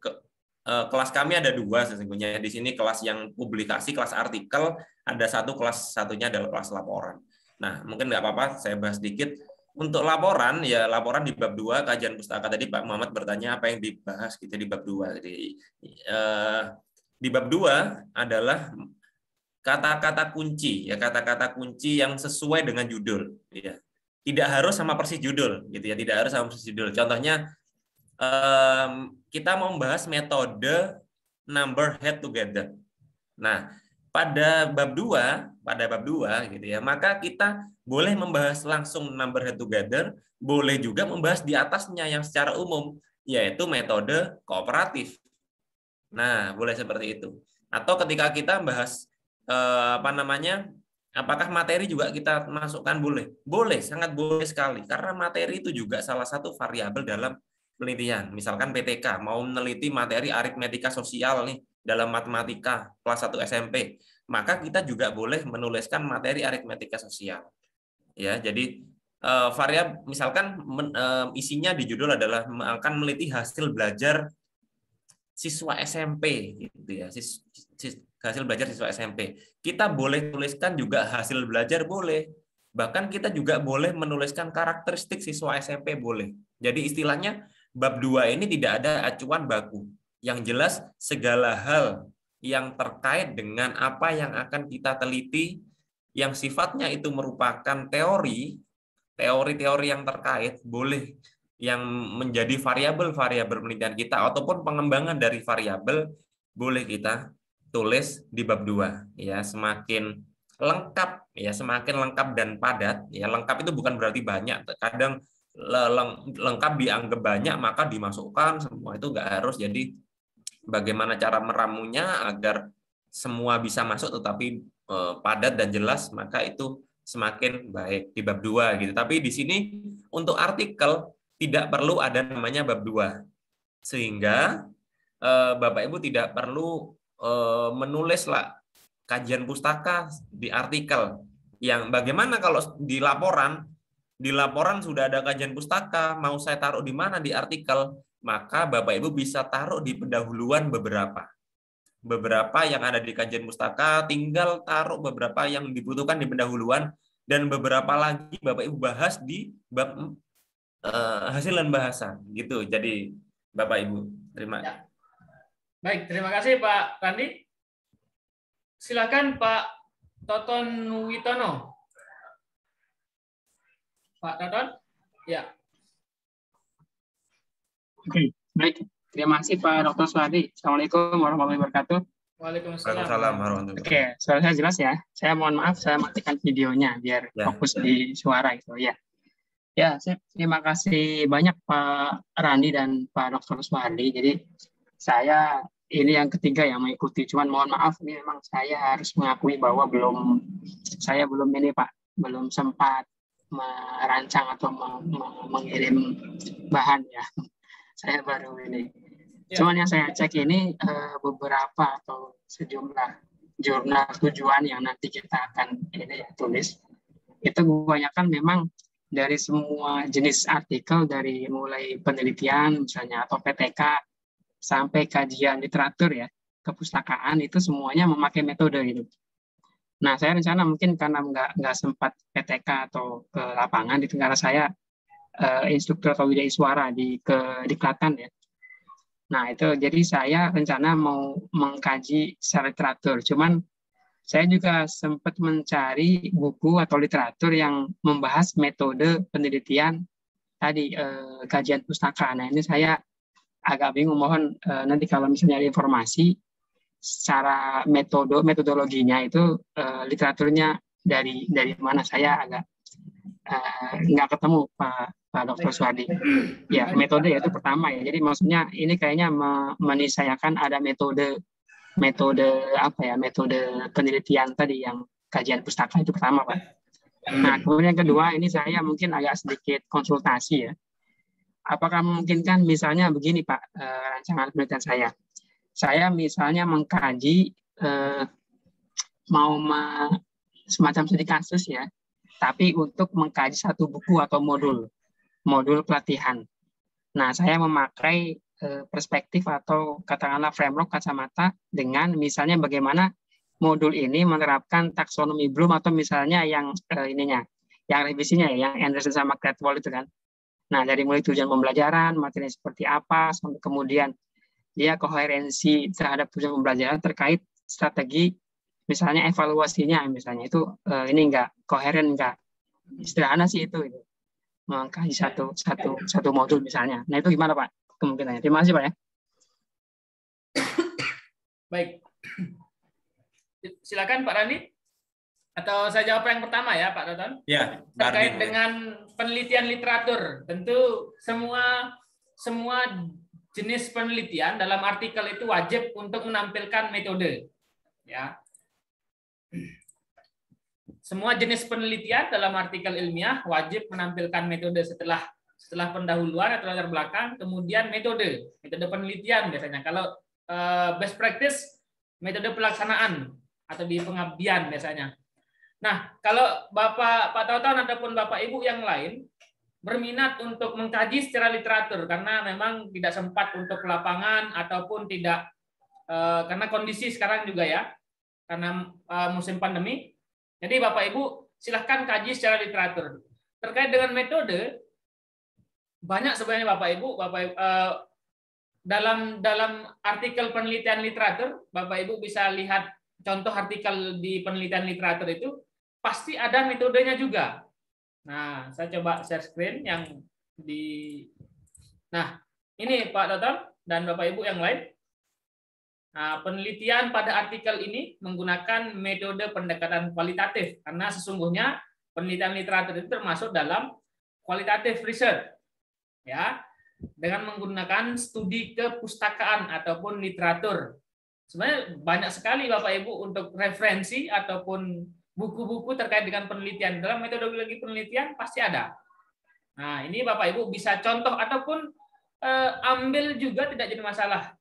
kelas kami ada 2 sesungguhnya. Di sini kelas yang publikasi, kelas artikel, ada satu kelas, satunya adalah kelas laporan. Nah, mungkin nggak apa-apa saya bahas sedikit. Untuk laporan, ya laporan di bab 2 kajian pustaka tadi Pak Muhammad bertanya apa yang dibahas gitu di bab 2. Jadi di bab 2 adalah kata-kata kunci, ya kata-kata kunci yang sesuai dengan judul, ya. Tidak harus sama persis judul, gitu ya. Tidak harus sama persis judul. Contohnya kita mau membahas metode number head together. Nah, pada bab 2 gitu ya, maka kita boleh membahas langsung number head together, boleh juga membahas di atasnya yang secara umum, yaitu metode kooperatif. Nah, boleh seperti itu. Atau ketika kita bahas apakah materi juga kita masukkan, boleh? Boleh, sangat boleh sekali. Karena materi itu juga salah satu variabel dalam penelitian. Misalkan PTK mau meneliti materi aritmetika sosial nih dalam matematika kelas 1 SMP, maka kita juga boleh menuliskan materi aritmetika sosial. Ya, jadi variabel misalkan isinya di judul adalah akan meneliti hasil belajar siswa SMP gitu ya. Hasil belajar siswa SMP. Kita boleh tuliskan juga hasil belajar, boleh. Bahkan kita juga boleh menuliskan karakteristik siswa SMP, boleh. Jadi istilahnya bab 2 ini tidak ada acuan baku. Yang jelas segala hal yang terkait dengan apa yang akan kita teliti, yang sifatnya itu merupakan teori yang terkait, boleh yang menjadi variabel-variabel penelitian kita ataupun pengembangan dari variabel, boleh kita tulis di bab 2 ya. Semakin lengkap dan padat ya. Lengkap itu bukan berarti banyak, kadang lengkap dianggap banyak maka dimasukkan semua, itu nggak harus. Jadi bagaimana cara meramunya agar semua bisa masuk tetapi padat dan jelas, maka itu semakin baik di bab 2 gitu. Tapi di sini untuk artikel tidak perlu ada namanya bab 2. Sehingga Bapak Ibu tidak perlu menulislah kajian pustaka di artikel. Yang bagaimana kalau di laporan sudah ada kajian pustaka, mau saya taruh di mana di artikel, maka Bapak Ibu bisa taruh di pendahuluan beberapa yang ada di kajian pustaka, tinggal taruh beberapa yang dibutuhkan di pendahuluan, dan beberapa lagi Bapak Ibu bahas di bab hasil dan bahasan gitu. Jadi Bapak Ibu, terima. Ya. Baik, terima kasih Pak Randi. Silakan Pak Toton Witono. Pak Toton? Ya. Oke, baik. Terima kasih Pak Dr. Suwardi. Assalamualaikum warahmatullahi wabarakatuh. Waalaikumsalam. Waalaikumsalam warahmatullahi wabarakatuh. Oke, suara saya jelas ya. Saya mohon maaf, saya matikan videonya biar Ya. fokus di suara gitu ya. Ya, terima kasih banyak Pak Randi dan Pak Dr. Suhardi. Jadi saya ini yang ketiga yang mengikuti. Cuman mohon maaf, ini memang saya harus mengakui bahwa saya belum ini Pak, belum sempat merancang atau mengirim bahan ya. Saya baru ini. Cuman yang saya cek ini beberapa atau sejumlah jurnal tujuan yang nanti kita akan ini tulis. Itu kebanyakan memang dari semua jenis artikel, dari mulai penelitian misalnya atau PTK sampai kajian literatur ya, kepustakaan, itu semuanya memakai metode gitu. Nah, saya rencana mungkin karena nggak sempat PTK atau ke lapangan itu, karena saya instruktur atau widya suara di Klaten ya. Nah, itu jadi saya rencana mau mengkaji secara literatur. Cuman saya juga sempat mencari buku atau literatur yang membahas metode penelitian tadi, kajian pustaka. Nah, ini saya agak bingung, mohon nanti kalau misalnya ada informasi secara metodologinya itu, literaturnya dari mana, saya agak nggak ketemu Pak Dr. Suhardi. Ya, metode itu pertama ya. Jadi maksudnya ini kayaknya menisayakan ada metode apa ya, metode penelitian tadi yang kajian pustaka itu pertama Pak. Nah, kemudian yang kedua ini saya mungkin agak sedikit konsultasi ya. Apakah memungkinkan misalnya begini Pak, rancangan penelitian saya misalnya mengkaji semacam studi kasus ya, tapi untuk mengkaji satu buku atau modul pelatihan. Nah, saya memakai perspektif atau katakanlah framework kacamata dengan misalnya bagaimana modul ini menerapkan taksonomi Bloom atau misalnya yang yang revisinya ya, yang Anderson sama Cradwell itu kan. Nah, dari mulai tujuan pembelajaran, materi seperti apa, sampai kemudian dia koherensi terhadap tujuan pembelajaran terkait strategi, misalnya evaluasinya, misalnya itu ini enggak koheren, enggak sederhana sih itu mengkaji satu modul misalnya. Nah, itu gimana Pak kemungkinannya? Terima kasih Pak ya. Baik. Silakan Pak Randi. Atau saya jawab yang pertama ya Pak Doton. Ya, terkait dengan penelitian literatur. Tentu semua jenis penelitian dalam artikel itu wajib untuk menampilkan metode. Ya. Semua jenis penelitian dalam artikel ilmiah wajib menampilkan metode setelah pendahuluan atau latar belakang, kemudian metode penelitian biasanya. Kalau best practice, metode pelaksanaan atau di pengabdian biasanya. Nah, kalau Pak Tautan ataupun Bapak Ibu yang lain berminat untuk mengkaji secara literatur karena memang tidak sempat untuk ke lapangan ataupun tidak karena kondisi sekarang juga ya, karena musim pandemi. Jadi Bapak Ibu silahkan kaji secara literatur. Terkait dengan metode, banyak sebenarnya Bapak Ibu dalam artikel penelitian literatur, Bapak Ibu bisa lihat contoh artikel di penelitian literatur itu pasti ada metodenya juga. Nah, saya coba share screen yang di. Nah, ini Pak Dr. dan Bapak Ibu yang lain. Nah, penelitian pada artikel ini menggunakan metode pendekatan kualitatif karena sesungguhnya penelitian literatur itu termasuk dalam qualitative research, ya, dengan menggunakan studi kepustakaan ataupun literatur. Sebenarnya banyak sekali Bapak Ibu untuk referensi ataupun buku-buku terkait dengan penelitian. Dalam metodologi penelitian pasti ada. Nah, ini Bapak Ibu bisa contoh ataupun ambil juga tidak jadi masalah.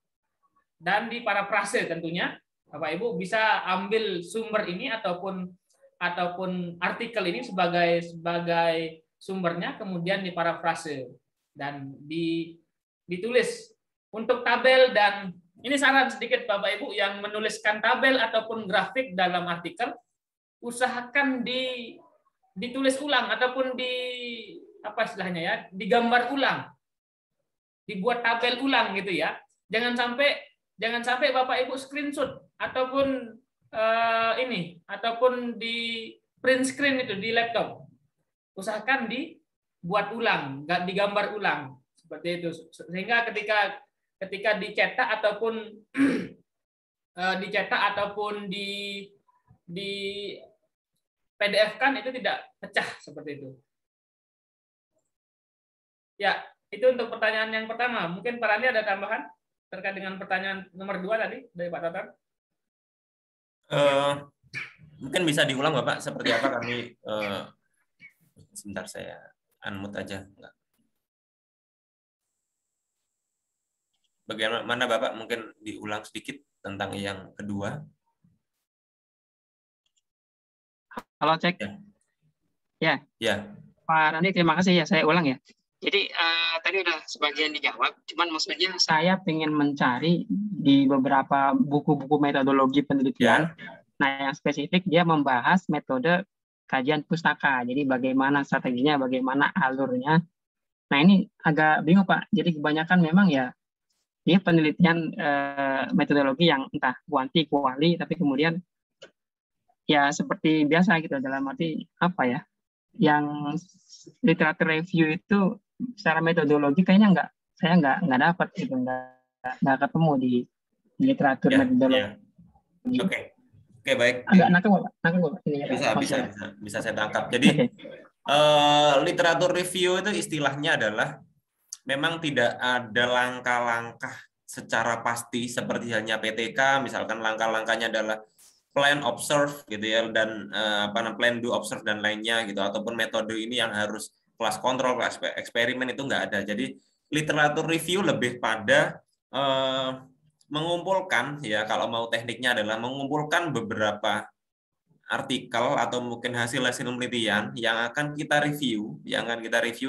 Dan di parafrase tentunya Bapak Ibu bisa ambil sumber ini ataupun artikel ini sebagai sumbernya, kemudian di parafrase dan ditulis untuk tabel. Dan ini saran sedikit Bapak Ibu yang menuliskan tabel ataupun grafik dalam artikel, usahakan ditulis ulang ataupun digambar ulang, dibuat tabel ulang gitu ya. Jangan sampai Bapak Ibu screenshot ataupun ataupun di print screen itu di laptop. Usahakan dibuat ulang, nggak digambar ulang seperti itu. Sehingga ketika dicetak ataupun dicetak ataupun di PDF-kan itu tidak pecah seperti itu. Ya, itu untuk pertanyaan yang pertama. Mungkin Pak Randi ada tambahan terkait dengan pertanyaan nomor 2 tadi dari Pak Tatan? Mungkin bisa diulang Bapak seperti apa kami sebentar saya unmute aja. Bagaimana Bapak mungkin diulang sedikit tentang yang kedua? Halo, cek. Ya. Ya. Pak Randi, terima kasih ya. Saya ulang ya. Jadi tadi udah sebagian dijawab. Cuman maksudnya saya pengen mencari di beberapa buku-buku metodologi penelitian. Ya. Nah, yang spesifik dia membahas metode kajian pustaka. Jadi bagaimana strateginya, bagaimana alurnya. Nah, ini agak bingung Pak. Jadi kebanyakan memang ya ini penelitian metodologi yang entah kuanti, kuali, tapi kemudian ya seperti biasa gitu, dalam arti apa ya, yang literatur review itu secara metodologi kayaknya saya nggak dapat gitu, nggak ketemu di literatur metodologi. Oke, baik. Agak nakal Pak. Bisa saya tangkap. Jadi literatur review itu istilahnya adalah memang tidak ada langkah-langkah secara pasti seperti halnya PTK, misalkan langkah-langkahnya adalah plan, observe gitu ya, dan plan, do, observe dan lainnya gitu, ataupun metode ini yang harus kelas kontrol, kelas eksperimen, itu nggak ada. Jadi literatur review lebih pada mengumpulkan ya, kalau mau tekniknya adalah mengumpulkan beberapa artikel atau mungkin hasil-hasil penelitian yang akan kita review,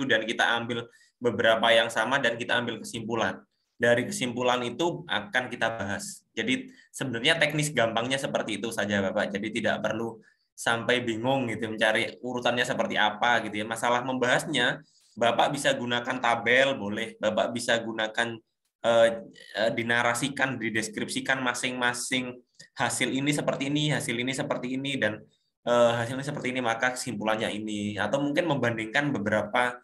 dan kita ambil beberapa yang sama dan kita ambil kesimpulan. Dari kesimpulan itu akan kita bahas. Jadi sebenarnya teknis gampangnya seperti itu saja Bapak. Jadi tidak perlu sampai bingung gitu mencari urutannya seperti apa gitu ya. Masalah membahasnya Bapak bisa gunakan tabel, boleh. Bapak bisa gunakan dinarasikan, dideskripsikan masing-masing hasil ini seperti ini, hasil ini seperti ini, dan hasilnya seperti ini, maka kesimpulannya ini. Atau mungkin membandingkan beberapa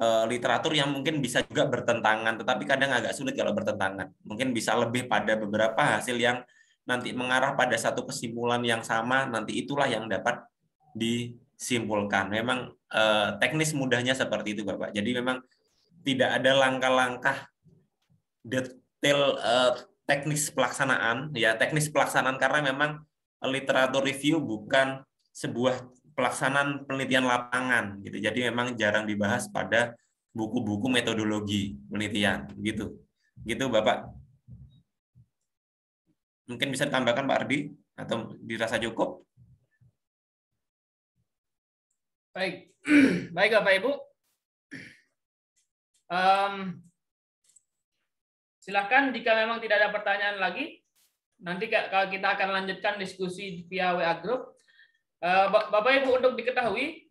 literatur yang mungkin bisa juga bertentangan, tetapi kadang agak sulit kalau bertentangan. Mungkin bisa lebih pada beberapa hasil yang nanti mengarah pada satu kesimpulan yang sama, nanti itulah yang dapat disimpulkan. Memang teknis mudahnya seperti itu Bapak. Jadi memang tidak ada langkah-langkah detail teknis pelaksanaan, ya teknis pelaksanaan, karena memang literatur review bukan sebuah pelaksanaan penelitian lapangan gitu. Jadi memang jarang dibahas pada buku-buku metodologi penelitian gitu. Gitu Bapak. Mungkin bisa ditambahkan Pak Ardi atau dirasa cukup? Baik. Baik Bapak Ibu. Silakan jika memang tidak ada pertanyaan lagi, nanti kalau kita akan lanjutkan diskusi via WA Group. Bapak Ibu, untuk diketahui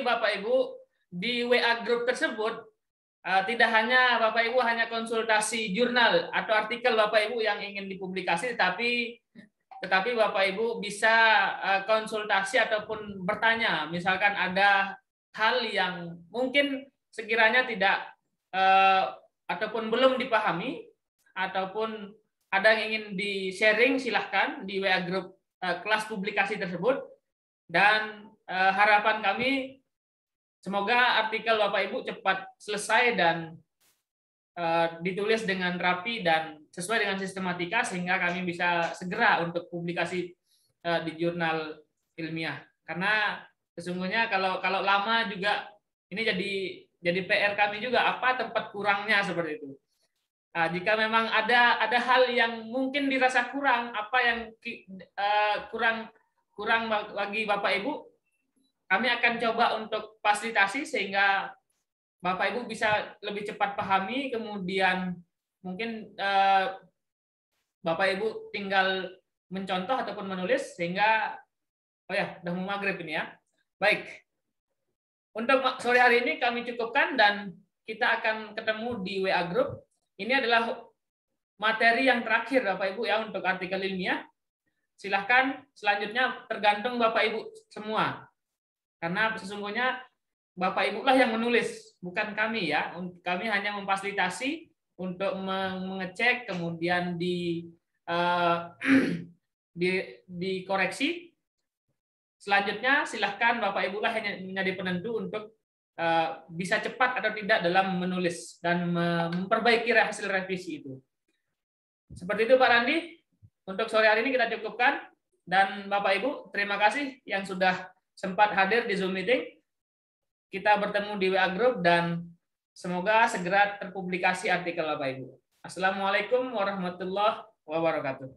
Bapak Ibu, di WA Group tersebut tidak hanya Bapak Ibu hanya konsultasi jurnal atau artikel Bapak Ibu yang ingin dipublikasi, tetapi Bapak Ibu bisa konsultasi ataupun bertanya, misalkan ada hal yang mungkin sekiranya tidak ataupun belum dipahami, ataupun ada yang ingin di-sharing, silahkan di WA Group kelas publikasi tersebut. Dan harapan kami semoga artikel Bapak Ibu cepat selesai dan ditulis dengan rapi dan sesuai dengan sistematika, sehingga kami bisa segera untuk publikasi di jurnal ilmiah. Karena sesungguhnya kalau lama juga ini jadi PR kami juga, apa tempat kurangnya seperti itu. Jika memang ada hal yang mungkin dirasa kurang, apa yang kurang bagi Bapak Ibu, kami akan coba untuk fasilitasi sehingga Bapak Ibu bisa lebih cepat pahami, kemudian mungkin Bapak Ibu tinggal mencontoh ataupun menulis sehingga udah mau maghrib ini ya. Baik. Untuk sore hari ini kami cukupkan dan kita akan ketemu di WA Group. Ini adalah materi yang terakhir Bapak Ibu ya untuk artikel ilmiah. Silahkan selanjutnya tergantung Bapak Ibu semua. Karena sesungguhnya Bapak Ibu lah yang menulis, bukan kami ya. Kami hanya memfasilitasi untuk mengecek, kemudian dikoreksi. Selanjutnya silahkan Bapak Ibu lah yang menjadi penentu untuk bisa cepat atau tidak dalam menulis dan memperbaiki hasil revisi itu. Seperti itu Pak Randi. Untuk sore hari ini kita cukupkan. Dan Bapak Ibu, terima kasih yang sudah sempat hadir di Zoom meeting. Kita bertemu di WA Group dan semoga segera terpublikasi artikel Bapak Ibu. Assalamualaikum warahmatullahi wabarakatuh.